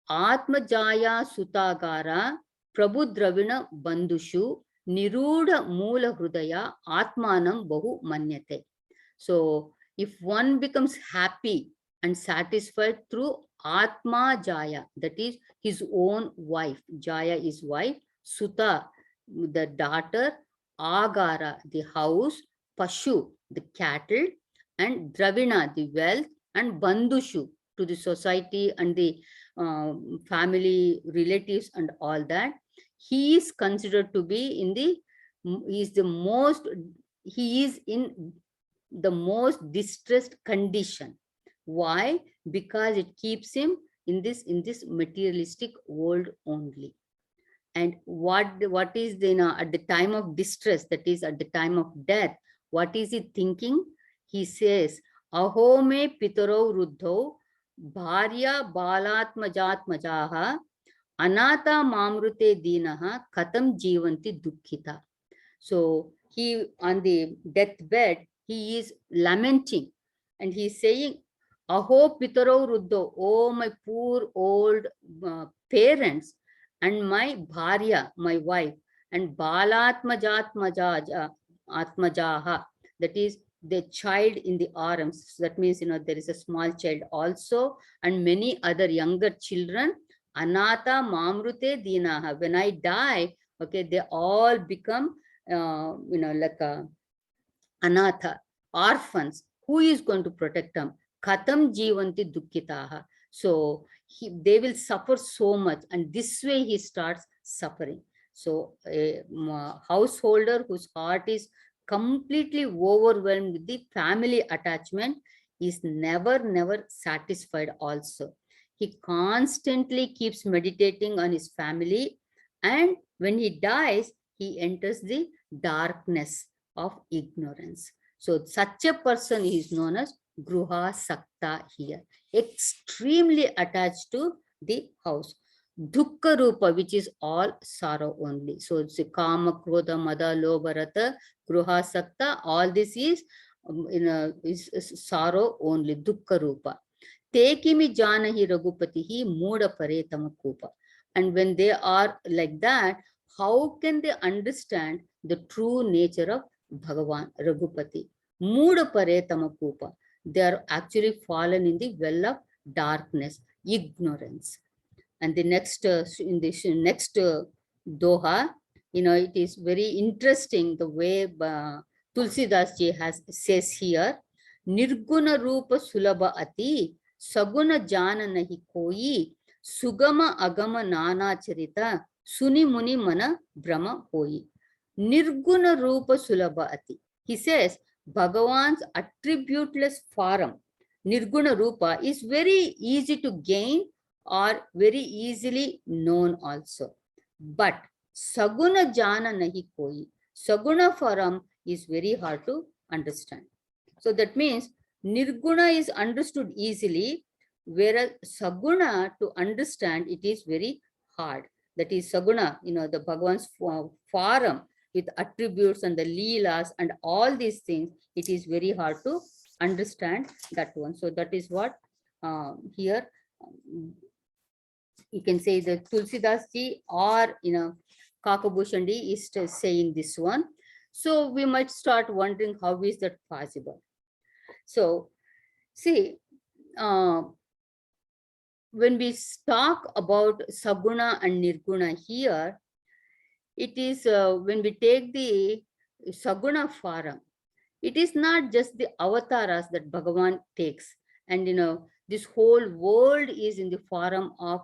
Atma Jaya Sutagara Prabhu Dravina Bandushu Niruda Mula Hrudaya Atmanam Bahu Manyate. So if one becomes happy and satisfied through Atma Jaya, that is his own wife. Jaya is wife, Suta, the daughter, Agara, the house, Pashu, the cattle, and Dravina, the wealth, and Bandushu, to the society and the family, relatives, and all that. He is considered to be in the, he is in the most distressed condition. Why? Because it keeps him in this materialistic world only. And what is the, at the time of distress, that is at the time of death, what is he thinking? He says, Aho me pitaro ruddho bharya balatmajatmajaha anata mamrute dinaha katam jivanti dukkhita. So he, on the deathbed, he is lamenting and he is saying, Aho pitaro ruddho, oh my poor old parents, and my bharya, my wife, and balatmajatmajaha, that is the child in the arms. That means, there is a small child also, and many other younger children. Anata mamrute dinaha. When I die, okay, they all become, like a anatha, orphans. Who is going to protect them? Katam jivanti dukkitaha. So they will suffer so much, and this way he starts suffering. So a householder whose heart is completely overwhelmed with the family attachment is never satisfied also. He constantly keeps meditating on his family, and when he dies, he enters the darkness of ignorance. So such a person is known as Gruha Sakta here, extremely attached to the house. Dukkha Rupa, which is all sorrow only. So it's Kama, Krodha, Mada, Lobha, Rata, Gruha Sakta, all this is, is sorrow only, Dukkha Rupa. Tekimi Janahi Raghupatihi Mooda Paretama Kupa. And when they are like that, how can they understand the true nature of Bhagavan, Raghupati? Mooda Paretama Kupa. They are actually fallen in the well of darkness, ignorance. And the next, in this next Doha, it is very interesting the way Tulsidas ji says here, Nirguna Rupa Sulabha Ati, Saguna Jana Nahi Koi, Sugama Agama Nana Charita, Suni Muni Mana Brahma Hoi. Nirguna Rupa Sulabha Ati. He says, Bhagavan's attributeless form, Nirguna Rupa, is very easy to gain or very easily known also. But Saguna Jana Nahi Koi, Saguna form is very hard to understand. So that means Nirguna is understood easily, whereas Saguna, to understand, it is very hard. That is Saguna, the Bhagavan's form with attributes and the leelas and all these things, it is very hard to understand that one. So that is what here you can say the Tulsidas ji or Kakabhushandi is saying this one. So we might start wondering how is that possible. So see, when we talk about Saguna and Nirguna here, it is when we take the Saguna form, it is not just the avatars that Bhagavan takes. And this whole world is in the form of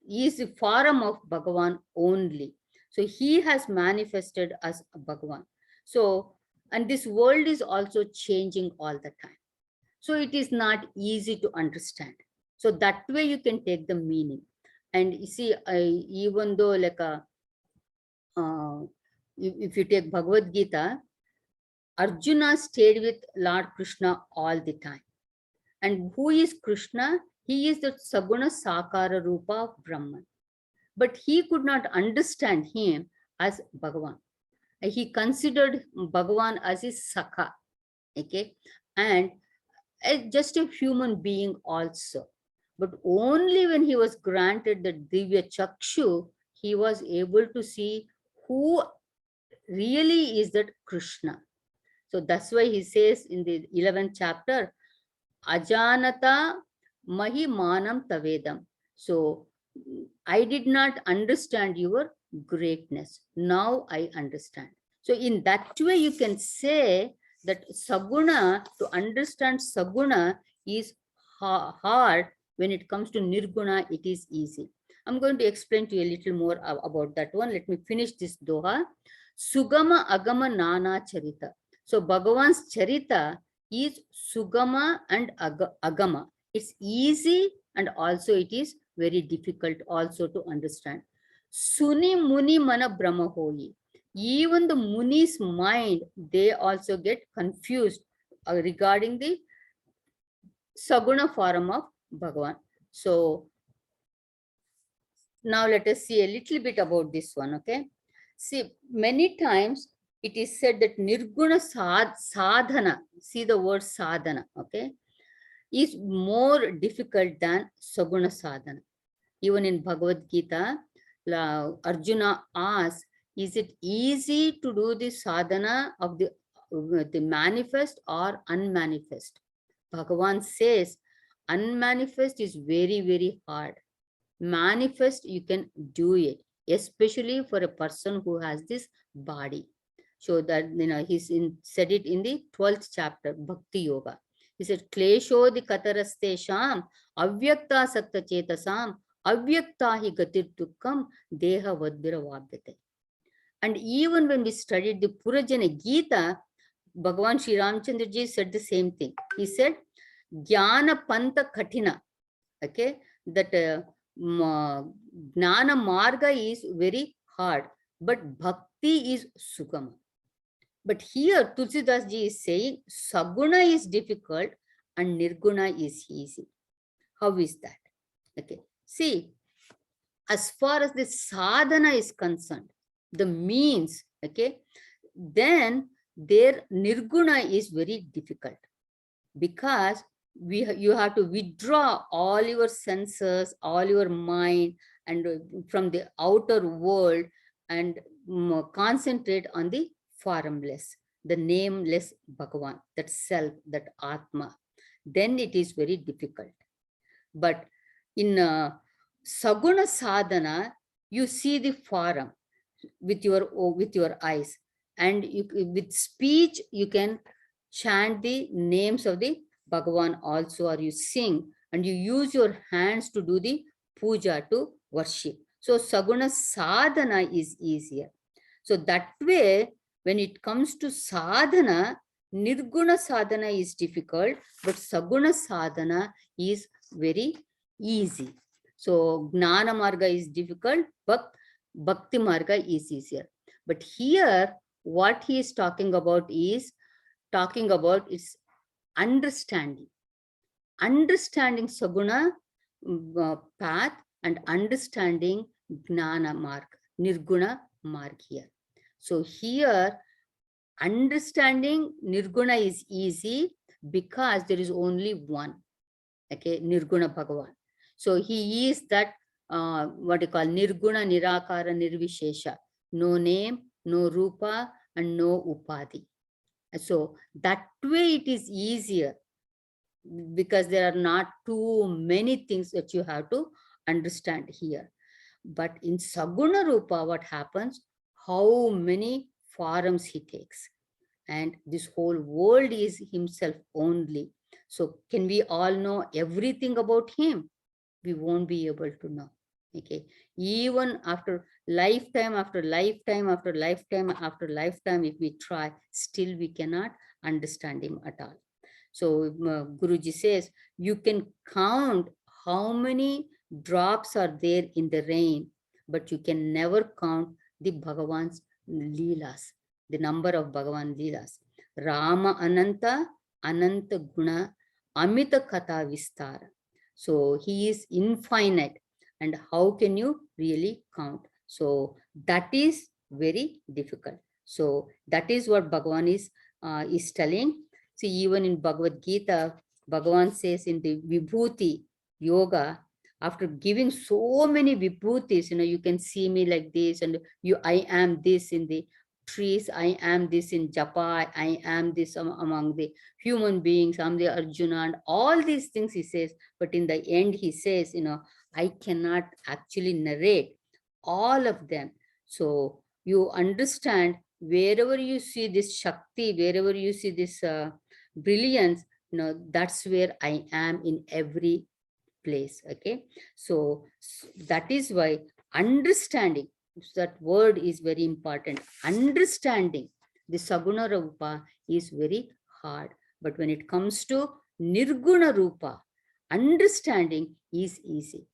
is the form of Bhagavan only. So he has manifested as Bhagavan. So, and this world is also changing all the time. So it is not easy to understand. So that way you can take the meaning. And you see, even though like if you take Bhagavad Gita, Arjuna stayed with Lord Krishna all the time. And who is Krishna? He is the Saguna Sakara Rupa of Brahman. But he could not understand him as Bhagavan. He considered Bhagavan as his Sakha. Okay. And just a human being also. But only when he was granted the Divya Chakshu, he was able to see who really is that Krishna. So that's why he says in the 11th chapter, Ajanata Mahimanam Tavedam. So I did not understand your greatness. Now I understand. So in that way, you can say that Saguna, to understand Saguna is hard. When it comes to Nirguna, it is easy. I'm going to explain to you a little more about that one. Let me finish this Doha. Sugama Agama Nana Charita. So Bhagavan's Charita is Sugama and Agama. It's easy and also it is very difficult also to understand. Suni Muni Mana Brahma Hoyi. Even the Muni's mind, they also get confused regarding the Saguna form of Bhagavan. So now let us see a little bit about this one, okay? See, many times it is said that Nirguna sadhana, see the word sadhana, okay, is more difficult than Saguna sadhana. Even in Bhagavad Gita, Arjuna asks, is it easy to do the sadhana of the manifest or unmanifest? Bhagavan says, unmanifest is very, very hard. Manifest, you can do it, especially for a person who has this body. So that, he's said it in the 12th chapter, Bhakti Yoga. He said, Kleshodi katarastesham avyakta sakta chetasam avyakta hi gatir dukkam deha vadbira vabhyate. And even when we studied the Purajana Gita, Bhagavan Sriramchandra ji said the same thing. He said, Jnana Panta Kathina. Okay, that Jnana Marga is very hard, but Bhakti is Sugama. But here Tulsidas ji is saying Saguna is difficult and Nirguna is easy. How is that? Okay, see, as far as the sadhana is concerned, the means, okay, then their Nirguna is very difficult because you have to withdraw all your senses, all your mind, and from the outer world and concentrate on the formless, the nameless Bhagavan, that self, that Atma. Then it is very difficult. But in Saguna sadhana, you see the form with your eyes, and with speech you can chant the names of the Bhagavan also, or you sing, and you use your hands to do the puja, to worship. So Saguna sadhana is easier. So that way, when it comes to sadhana, Nirguna sadhana is difficult, but Saguna sadhana is very easy. So Gnana Marga is difficult, but Bhakti Marga is easier. But here, what he is talking about is its understanding Saguna path and understanding Gnana Marg, Nirguna Marg here. So here Understanding Nirguna is easy because there is only one. Okay, Nirguna Bhagavan. So he is that, what you call Nirguna, Nirakara, Nirvishesha. No name, no Rupa, and no Upadhi. So that way it is easier, because there are not too many things that you have to understand here. But in Saguna Rupa, what happens? How many forms he takes. And this whole world is himself only. So can we all know everything about him? We won't be able to know. Okay. Even after lifetime after lifetime after lifetime after lifetime, if we try, still we cannot understand him at all. So Guruji says, you can count how many drops are there in the rain, but you can never count the Bhagavan's Leelas, the number of Bhagavan Leelas. Rama Ananta, Ananta Guna, Amita Katha Vistara. So he is infinite. And how can you really count? So that is very difficult. So that is what Bhagavan is telling. See, even in Bhagavad Gita, Bhagavan says in the Vibhuti Yoga, after giving so many Vibhutis, you can see me like this, and I am this in the trees, I am this in Japa, I am this among the human beings, I'm the Arjuna, and all these things he says. But in the end, he says, I cannot actually narrate all of them. So you understand, wherever you see this Shakti, wherever you see this brilliance, that's where I am in every place. Okay, so that is why understanding, that word is very important. Understanding the Saguna Rupa is very hard, but when it comes to Nirguna Rupa, understanding is easy.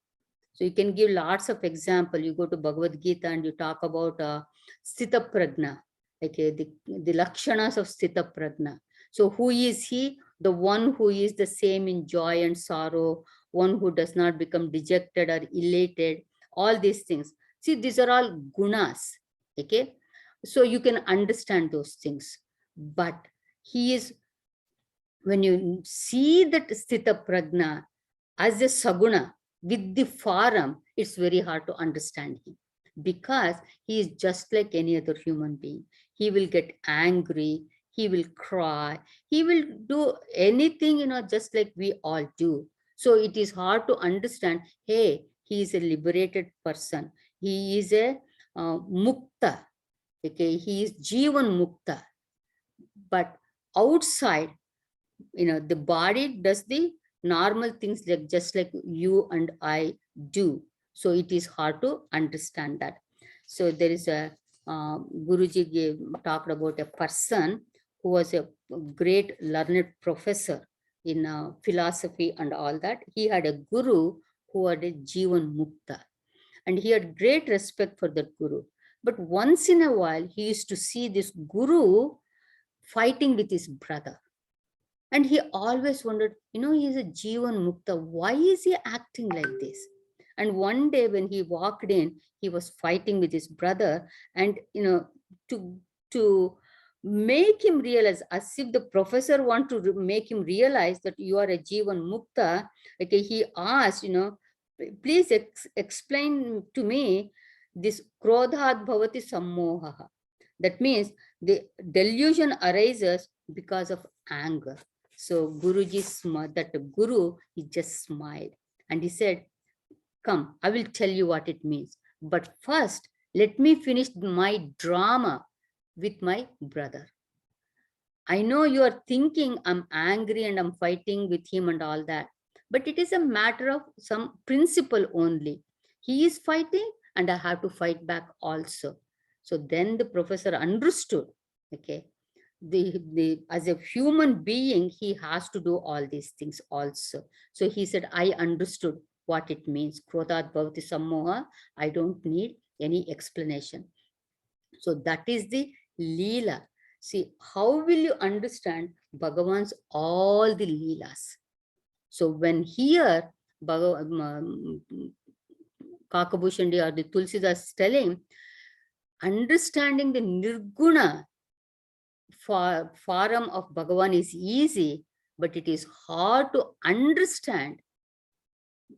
So you can give lots of example. You go to Bhagavad Gita and you talk about Sthita Prajna, okay, the Lakshanas of Sthita Prajna. So who is he? The one who is the same in joy and sorrow, one who does not become dejected or elated, all these things. See, these are all gunas, okay? So you can understand those things. But he is, when you see that Sthita Prajna as a Saguna with the form, it's very hard to understand him, because he is just like any other human being. He will get angry, he will cry, he will do anything, just like we all do. So it is hard to understand, hey, he is a liberated person. He is a mukta. Okay, he is Jivan Mukta. But outside, the body does the normal things, like just like you and I do. So it is hard to understand that. So there is a Guruji talked about a person who was a great learned professor in philosophy and all that. He had a guru who had a Jivan Mukta, and he had great respect for that guru. But once in a while, he used to see this guru fighting with his brother. And he always wondered, he is a Jivan Mukta. Why is he acting like this? And one day when he walked in, he was fighting with his brother. And, to make him realize, as if the professor wanted to make him realize that you are a Jivan Mukta, okay, he asked, please explain to me this Krodhat Bhavati Sammoha. That means the delusion arises because of anger. So Guruji, that guru, he just smiled and he said, come, I will tell you what it means. But first, let me finish my drama with my brother. I know you are thinking I'm angry and I'm fighting with him and all that, but it is a matter of some principle only. He is fighting and I have to fight back also. So then the professor understood, okay, as a human being, he has to do all these things also. So he said, I understood what it means. Krodhat Bhavati Sammoha. I don't need any explanation. So that is the Leela. See, how will you understand Bhagavan's all the Leelas? So when here, Kakabhushandi or the Tulsidas is telling, understanding the Nirguna, form of Bhagavan is easy, but it is hard to understand.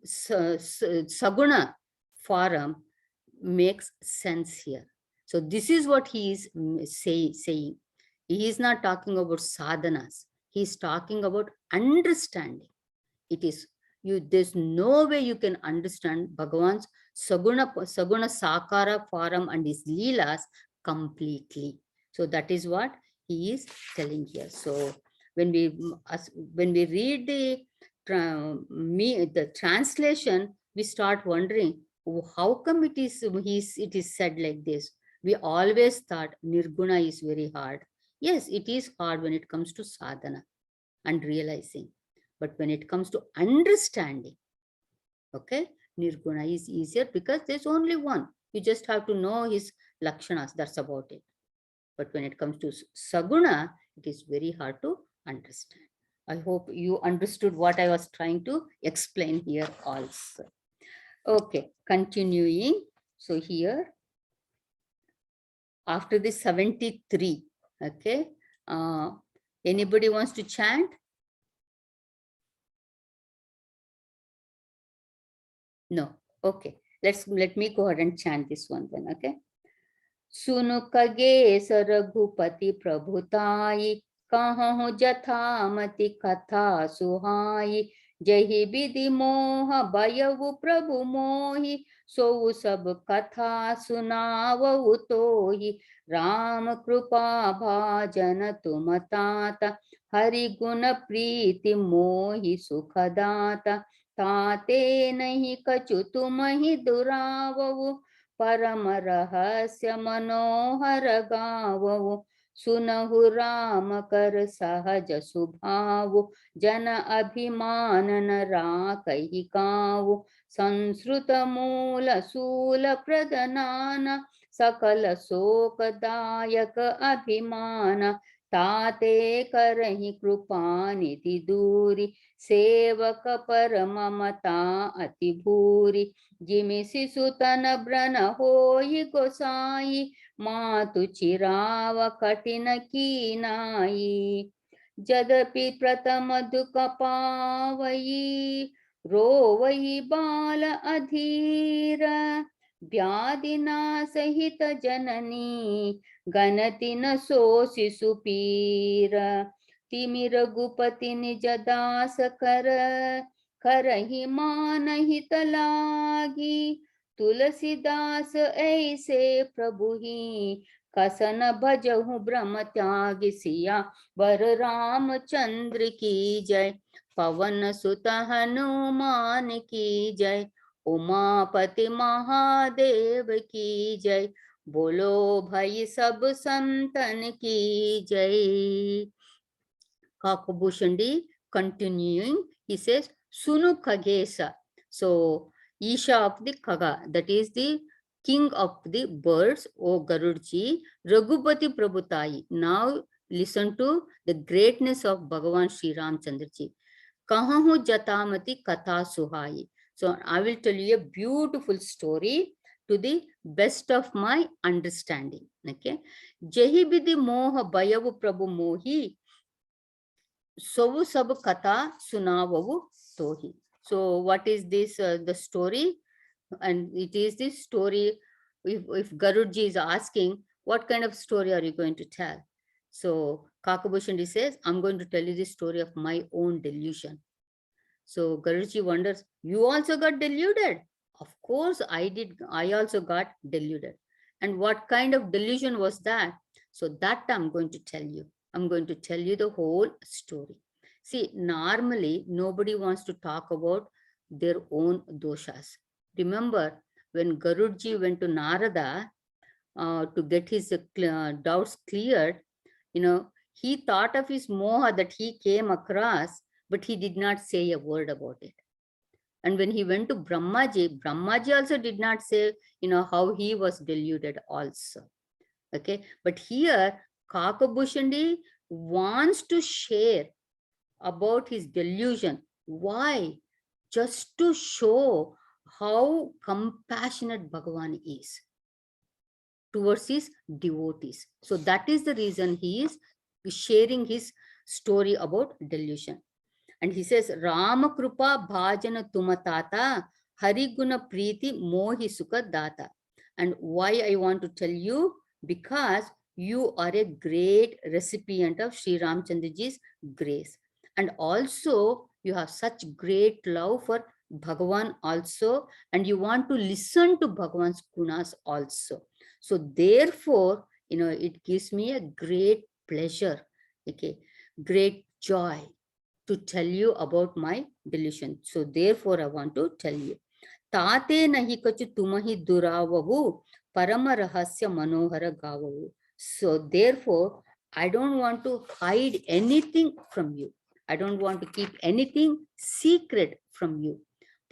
Saguna form makes sense here. So this is what he is saying. He is not talking about sadhanas. He is talking about understanding. It is there's no way you can understand Bhagavan's saguna sakara form and his leelas completely. So that is what he is telling here. So when we read the translation, we start wondering, how come it is said like this? We always thought nirguna is very hard. Yes, it is hard when it comes to sadhana and realizing. But when it comes to understanding, okay, nirguna is easier because there's only one. You just have to know his lakshanas, that's about it. But when it comes to saguna, it is very hard to understand. I hope you understood what I was trying to explain here also. Okay, continuing. So here, after the 73, okay, anybody wants to chant? No. Okay. Let me go ahead and chant this one then. Okay. सुनु कगे रघुपति प्रभुताई, कहूँ जथामति कथा सुहाई। जहि विधि मोह भयउ प्रभु मोहि, सो सब कथा सुनावउ तोहि। राम कृपा भाजन तुम ताता, हरि गुण प्रीति मोहि सुखदाता। ताते नहीं कछु तुम ही दुरावउ, परम रहस्य मनोहर गावो। सुनहु राम कर सहज सुभाव, जन अभिमान न राखहि कावो। संस्कृत मूल सूल प्रदनान, सकल शोकदायक अभिमान। ताते करहि कृपा निधि दूरी, सेवक पर ममता अति भूरी। जिमि शिशुतन ब्रन होई गोसाई, मातु चिराव कठिन कीनाई। जदपि प्रथम दुख पावई, रोवई बाल अधीर। व्याधिना सहित जननी, गणति न सो शिशु पीर। तिमि रघुपति निज दास कर, करहि मानहित लागी। तुलसीदास ऐसे प्रभु ही, कसन भजहु ब्रह्म त्यागी। सिया वर रामचंद्र की जय, पवन सुत हनुमान की जय। उमापति महादेव की जय, बोलो भाई सब संतन की जय। Kakabhushandi continuing, he says, Sunu Kagesa. So, Isha of the Kaga, that is the king of the birds, O Garudji, Raghupati Prabhutai. Now, listen to the greatness of Bhagavan Sri Ramchandraji. Kahahu Jatamati Katha Suhai. So, I will tell you a beautiful story to the best of my understanding. Okay. Jahi Bidi Moha Bayavu Prabhu Mohi, Sovu sab katha sunavavu tohi. So what is this, the story? And it is this story, if Garudji is asking, what kind of story are you going to tell? So Kakabhushandi says, I'm going to tell you the story of my own delusion. So Garudji wonders, you also got deluded? Of course I did. I also got deluded. And what kind of delusion was that? So that I'm going to tell you. I'm going to tell you the whole story. See, normally nobody wants to talk about their own doshas. Remember, when Garudji went to Narada to get his doubts cleared, he thought of his moha that he came across, but he did not say a word about it. And when he went to Brahmaji, Brahmaji also did not say, how he was deluded also. Okay, but here Kakabhushandi wants to share about his delusion. Why? Just to show how compassionate Bhagavan is towards his devotees. So that is the reason he is sharing his story about delusion. And he says, Rama Krupa Bhajana Tumatata Hariguna Preeti Mohi Sukha Data. And why I want to tell you? Because you are a great recipient of Sri Ramchandraji's grace. And also, you have such great love for Bhagavan also, and you want to listen to Bhagavan's gunas also. So therefore, it gives me a great pleasure, okay, great joy to tell you about my delusion. So therefore, I want to tell you. Tate nahi kachu tumahi duravavu parama rahasya manohara gavavu. So therefore, I don't want to hide anything from you. I don't want to keep anything secret from you.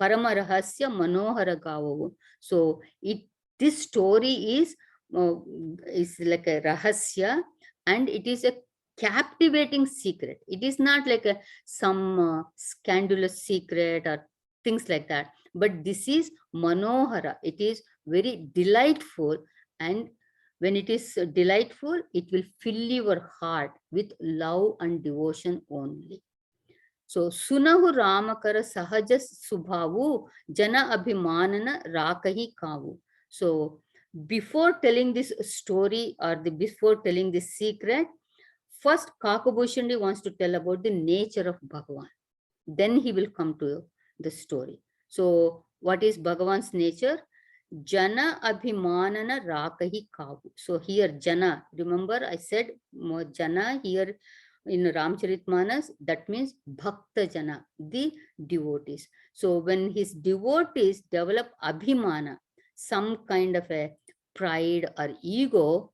Parama rahasya manohara gavavu. So this story is like a rahasya, and it is a captivating secret. It is not like some scandalous secret or things like that, but this is manohara. It is very delightful, and when it is delightful, it will fill your heart with love and devotion only. So sunahu ramakara sahaja subhavu jana abhimanana rakahi kavu. So before telling this story, or before telling this secret, first Kakabhushandi wants to tell about the nature of Bhagavan. Then he will come to the story. So what is Bhagavan's nature? Jana abhimanana rakahi kavu. So here Jana, remember I said Jana here in Ramcharitamanas, that means Bhakta Jana, the devotees. So when his devotees develop abhimana, some kind of a pride or ego,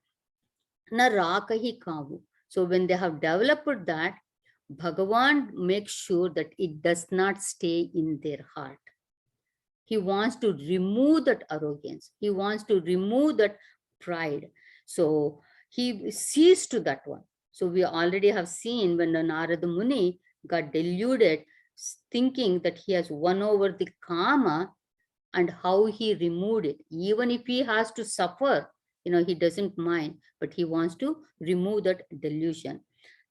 na rakahi kavu. So when they have developed that, Bhagavan makes sure that it does not stay in their heart. He wants to remove that arrogance. He wants to remove that pride. So he sees to that one. So we already have seen when the Narada Muni got deluded, thinking that he has won over the kama, and how he removed it. Even if he has to suffer, he doesn't mind, but he wants to remove that delusion.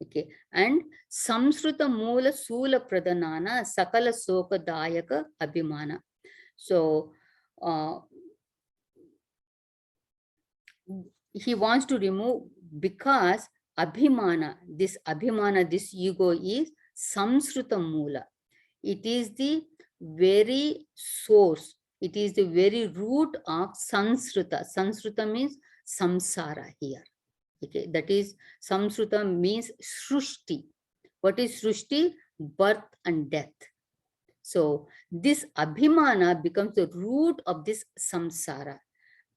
Okay, and Samsruta Moola Sula Pradhanana Sakala Soka Dayaka Abhimana. So he wants to remove, because Abhimana, this ego is Samsruta Moola. It is the very source. It is the very root of Sansruta. Sansruta means samsara here. Okay, that is Samsruta means Srushti. What is Srushti? Birth and death. So this Abhimana becomes the root of this samsara,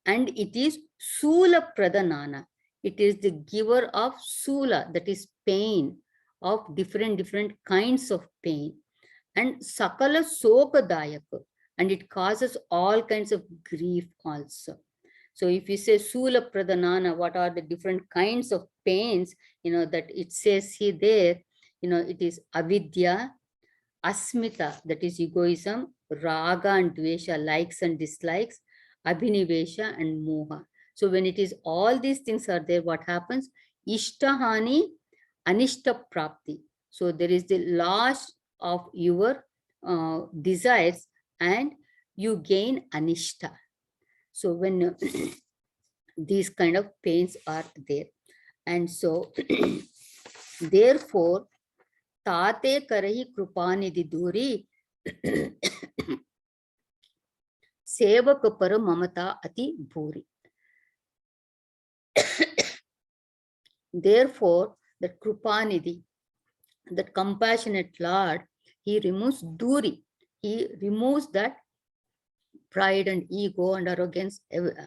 and it is Sula Pradhanana. It is the giver of Sula, that is pain, of different kinds of pain, and Sakala Sokadayaka, and it causes all kinds of grief also. So if you say Sula Pradhanana, what are the different kinds of pains, that it says here there, it is avidya, asmita, that is egoism, raga and dvesha, likes and dislikes, abhinivesha and moha. So when it is all these things are there, what happens? Ishtahani, anishta prapti. So there is the loss of your desires, and you gain anishta. So when these kind of pains are there, and so therefore tate karahi krupanidhi duri sevaka para mamata ati bhuri. Therefore that krupanidhi, that compassionate Lord, he removes duri. He removes that pride and ego and arrogance,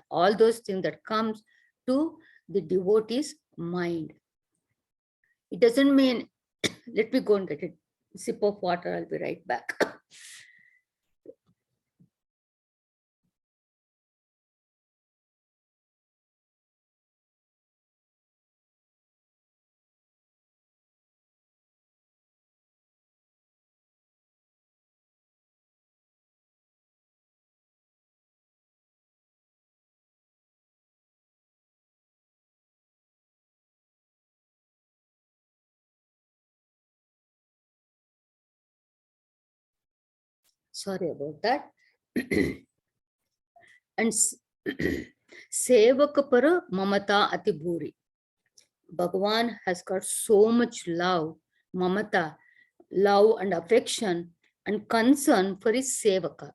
all those things that comes to the devotee's mind. It doesn't mean, let me go and get a sip of water, I'll be right back. Sorry about that. And sevak par mamata ati bhuri. Bhagavan has got so much love, mamata, love and affection and concern for his sevaka,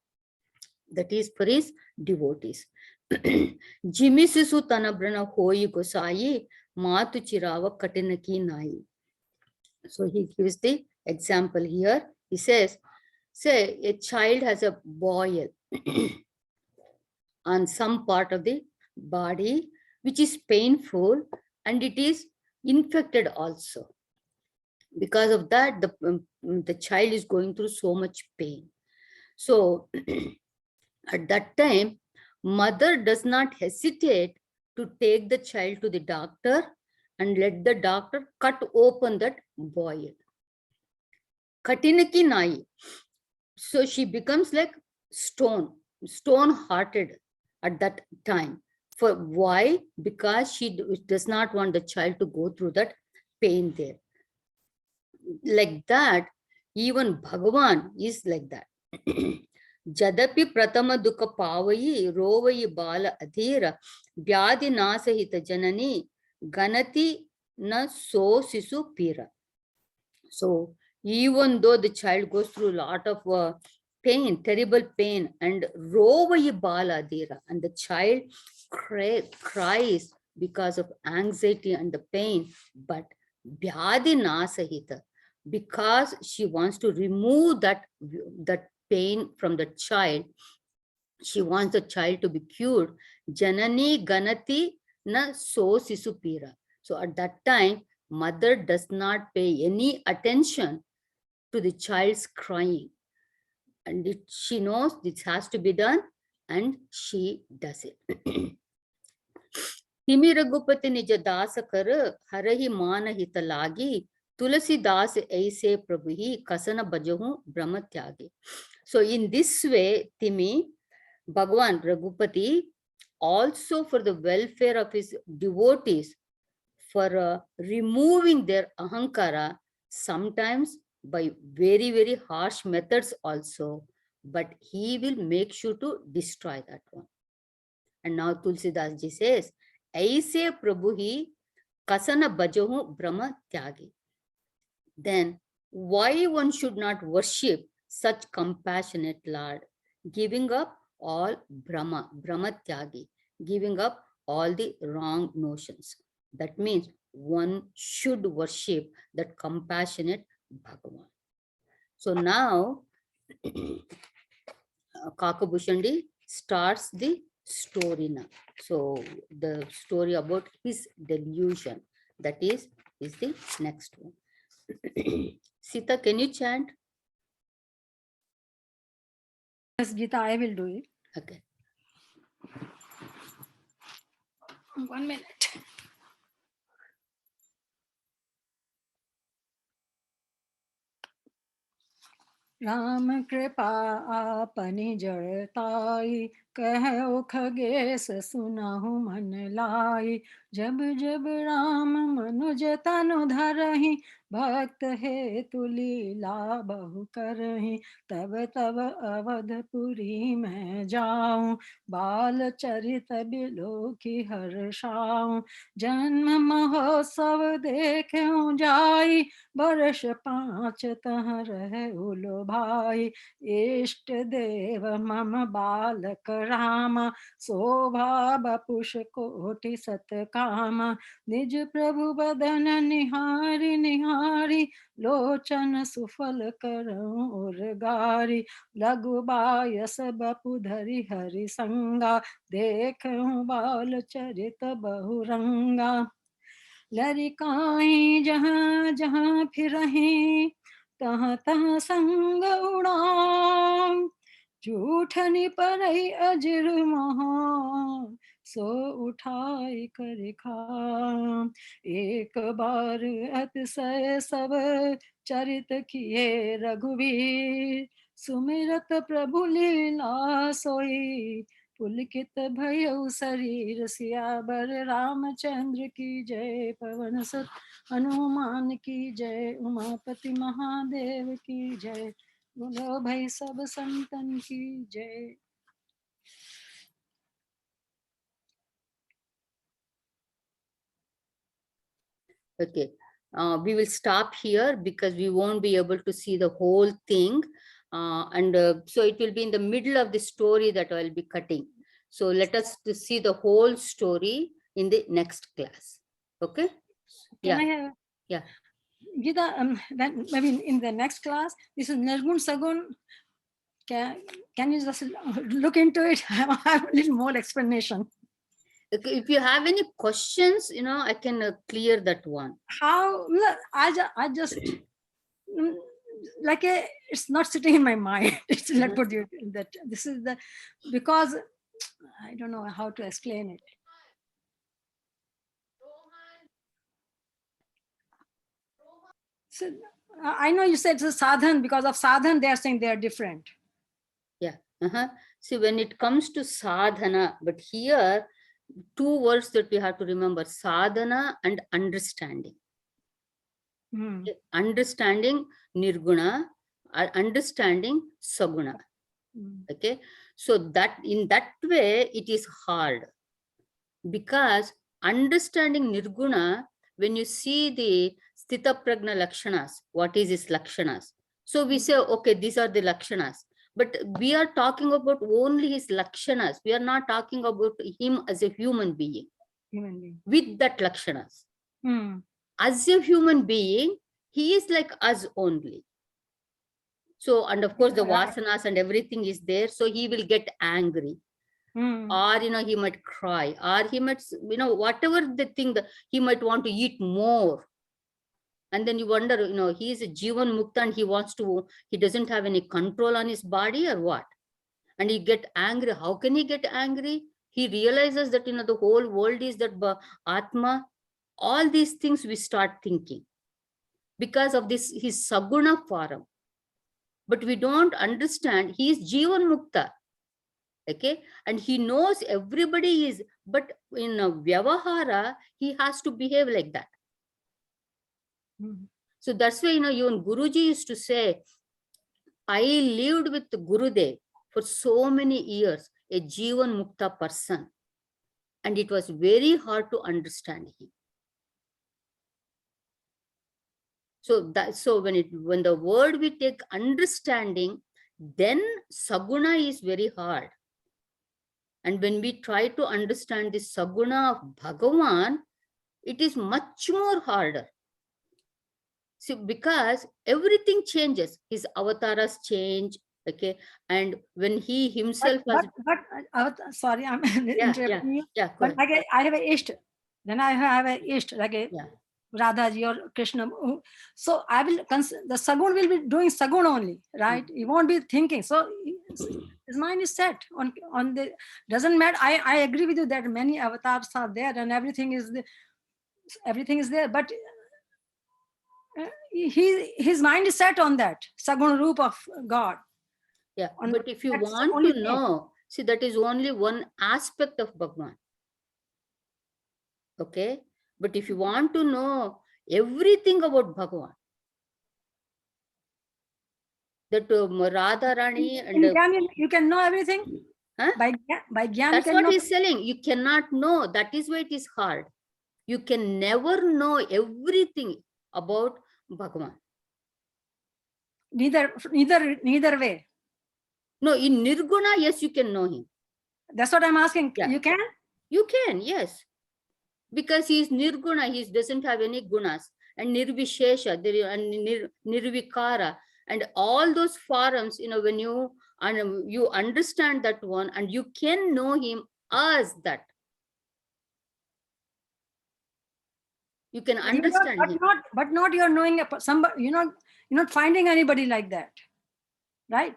that is for his devotees. Jimisisu tanabrana hoi gosai matu chirava katinaki nai. So he gives the example here. He says, say a child has a boil on some part of the body, which is painful and it is infected also. Because of that, the child is going through so much pain. So at that time, mother does not hesitate to take the child to the doctor and let the doctor cut open that boil. Katinaki nai. So she becomes like stone-hearted at that time. For why? Because she does not want the child to go through that pain there. Like that, even Bhagavan is like that. Jadapi pratama dukha pavayi rovayi bala adhira vyadi nasahita janani ganati na so sisu pira. So even though the child goes through a lot of pain, terrible pain, and rovayi bala adhira, and the child cries because of anxiety and the pain, but vyadi nasahita, because she wants to remove that pain from the child, she wants the child to be cured. Janani ganati na so sisupira. So at that time, mother does not pay any attention to the child's crying. And she knows this has to be done, and she does it. Timi Raghupati nija dasa kar harahi mana hitalagi tulasi das aise prabhuhi kasana bajahu brahma tyagi. So in this way, Timi, Bhagavan Raghupati, also for the welfare of his devotees, for removing their ahankara, sometimes by very, very harsh methods also, but he will make sure to destroy that one. And now Tulsidas ji says, Aise Prabhuhi kasana bajahu brahma tyagi. Then why one should not worship such compassionate Lord, giving up all Brahma tyagi, giving up all the wrong notions. That means one should worship that compassionate Bhagavan. So now Kakabhushandi starts the story now. So the story about his delusion, that is the next one. Sita, can you chant? Yes, Gita, I will do it. Okay. 1 minute. Ram कृपा आपनी जड़ताई कहो खगेश सुनहु मन लाई जब जब राम मनुज तनु धरहि भक्त हे तुलीला बहु करहि तब तब अवधपुरी में जाऊं बाल चरित बिलोकी हर्षाऊं जन्म महोत्सव देखूं जाई वर्ष 5 तह रहे उलो भाई इष्ट देव मम बालक रामा शोभा बपुष कोटि सत कामा निज प्रभु बदन निहारी निहारी लोचन सुफल करऊं और गारी लघु बायस बपु धरि हरि संगा देखूं बाल चरित बहुरंगा लरिकाई जहाँ जहाँ फिरहीं तहाँ तहाँ संग उड़ाऊं झूठनी परई अजर महा सो उठाई कर खाम एक बार अतिशय सब चरित किए रघुवीर सुमिरत प्रभु लीला सोई पुलकित भयउ शरीर सियावर रामचंद्र की जय पवन सुत हनुमान की जय उमापति महादेव की जय बोलो भाई सब संतन की जय. Okay, we will stop here because we won't be able to see the whole thing. So it will be in the middle of the story that I will be cutting. So let us to see the whole story in the next class. Okay? Can Yeah. I have? Yeah. Gita, maybe in the next class, this is Nirgun Sagun. Can you just look into it? I have a little more explanation. Okay, if you have any questions, I can clear that one. How I just like it's not sitting in my mind. It's like put you that this is the because I don't know how to explain it. So I know you said it's a sadhan, because of sadhan they are saying they are different. Yeah. See, when it comes to sadhana, but here, two words that we have to remember, sadhana and understanding. Understanding nirguna, understanding saguna. Okay, so that in that way it is hard, because understanding nirguna, when you see the sthita prajna lakshanas, what is his lakshanas? So we say, okay, these are the lakshanas, but we are talking about only his lakshanas. We are not talking about him as a human being. With that lakshanas. As a human being, he is like us only. So, and of course the vasanas and everything is there, so he will get angry. Or he might cry, or he might, whatever the thing that he might want to eat more. And then you wonder, he is a jivan mukta and he doesn't have any control on his body or what? And he get angry. How can he get angry? He realizes that the whole world is that atma. All these things we start thinking because of this his saguna form. But we don't understand he is jivan mukta. Okay, and he knows everybody is, but in a vyavahara he has to behave like that. So that's why even Guruji used to say, I lived with Gurudev for so many years, a jivan mukta person, and it was very hard to understand him. So when the word we take understanding, then saguna is very hard. And when we try to understand the saguna of Bhagavan, it is much more harder. See, because everything changes, his avatars change, okay, and when he himself Sorry, I'm interrupting you. Yeah, but I have a Isht, then I have a Isht, like a Radhaji or Krishna. So I will the Sagun will be doing Sagun only, right? He won't be thinking. So his mind is set on the, doesn't matter. I agree with you that many avatars are there and everything is there, but his mind is set on that Sagun Roop of God. Yeah, but if you want to know, see, that is only one aspect of Bhagavan. Okay, but if you want to know everything about Bhagavan, that Radha Rani and you can know everything. Huh? By Gyan. That's what he's telling. You cannot know. That is why it is hard. You can never know everything about Bhagavan. Neither way. No, in Nirguna, yes, you can know him. That's what I'm asking. Yeah. You can? You can, yes. Because he is Nirguna, he doesn't have any gunas. And Nirvishesha, and Nirvikara, and all those forms, when you understand that one, and you can know him as that. You can understand him. But not you're knowing somebody, you're not finding anybody like that, right?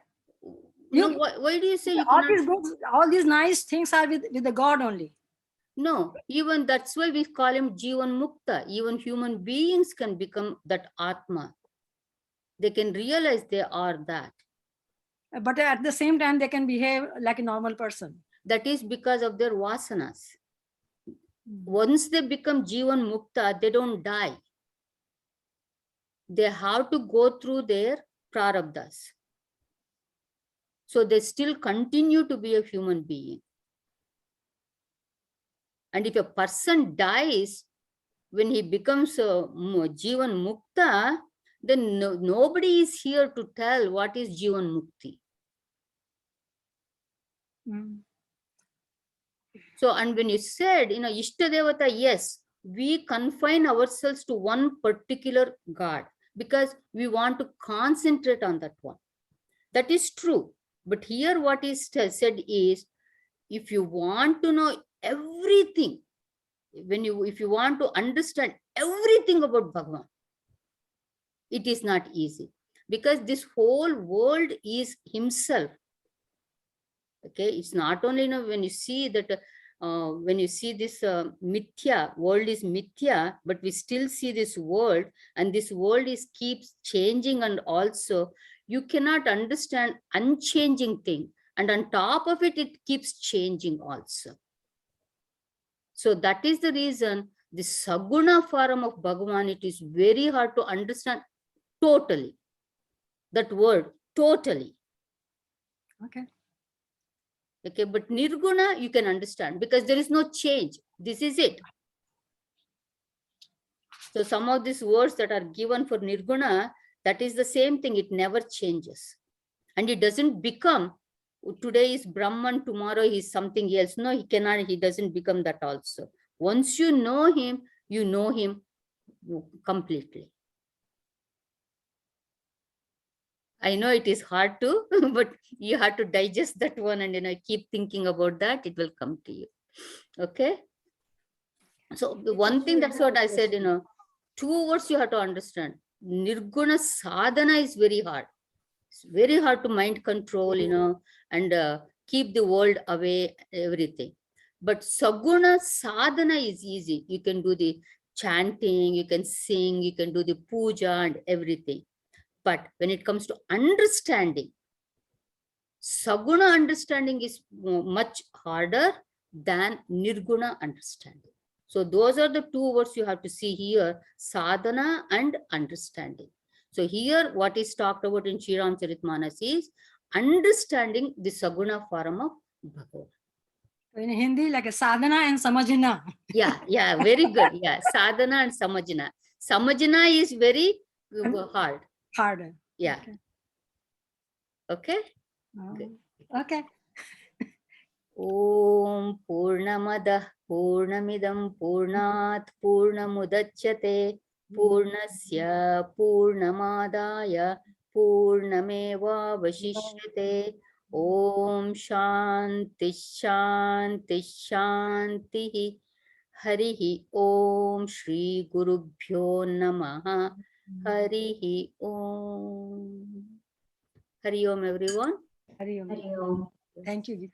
Why do you say you cannot? All these nice things are with the God only. No, even that's why we call him Jivan Mukta. Even human beings can become that Atma. They can realize they are that. But at the same time, they can behave like a normal person. That is because of their vasanas. Once they become Jivan Mukta, they don't die. They have to go through their prarabdhas. So they still continue to be a human being. And if a person dies, when he becomes a Jivan Mukta, then nobody is here to tell what is Jivan Mukti. So, and when you said, Ishtadevata, yes, we confine ourselves to one particular God because we want to concentrate on that one. That is true. But here what is said is, if you want to know everything, if you want to understand everything about Bhagavan, it is not easy, because this whole world is himself. Okay, it's not only when you see that when you see this mithya, world is mithya, but we still see this world, and this world keeps changing, and also you cannot understand unchanging thing, and on top of it, it keeps changing also. So that is the reason the Saguna form of Bhagavan, it is very hard to understand totally. That word, totally. Okay. Okay, but Nirguna, you can understand because there is no change. This is it. So some of these words that are given for Nirguna, that is the same thing. It never changes. And it doesn't become, today is Brahman, tomorrow he is something else. No, he cannot, he doesn't become that also. Once you know him completely. I know it is hard to, but you have to digest that one and keep thinking about that. It will come to you. Okay. So the one thing, that's what I said, 2 words you have to understand. Nirguna sadhana is very hard. It's very hard to mind control, and keep the world away, everything. But Saguna sadhana is easy. You can do the chanting, you can sing, you can do the puja and everything. But when it comes to understanding, Saguna understanding is much harder than Nirguna understanding. So those are the 2 words you have to see here, sadhana and understanding. So here what is talked about in Sriramcaritamanas is understanding the Saguna form of Bhagavan. In Hindi, like a sadhana and samajhna. Yeah, very good. Yeah, sadhana and samajhna. Samajhna is very hard. Hard. Yeah. Okay? Okay. Om Purnamadah Purnamidam Purnat Purnamudachyate Purnasya Purnamadaya Purnameva Vashishyate. Om Shanti Shanti Shanti. Harihi Om Shri Gurubhyo Namaha. Harihi Om. Hari Om, everyone. Hari Om. Thank you.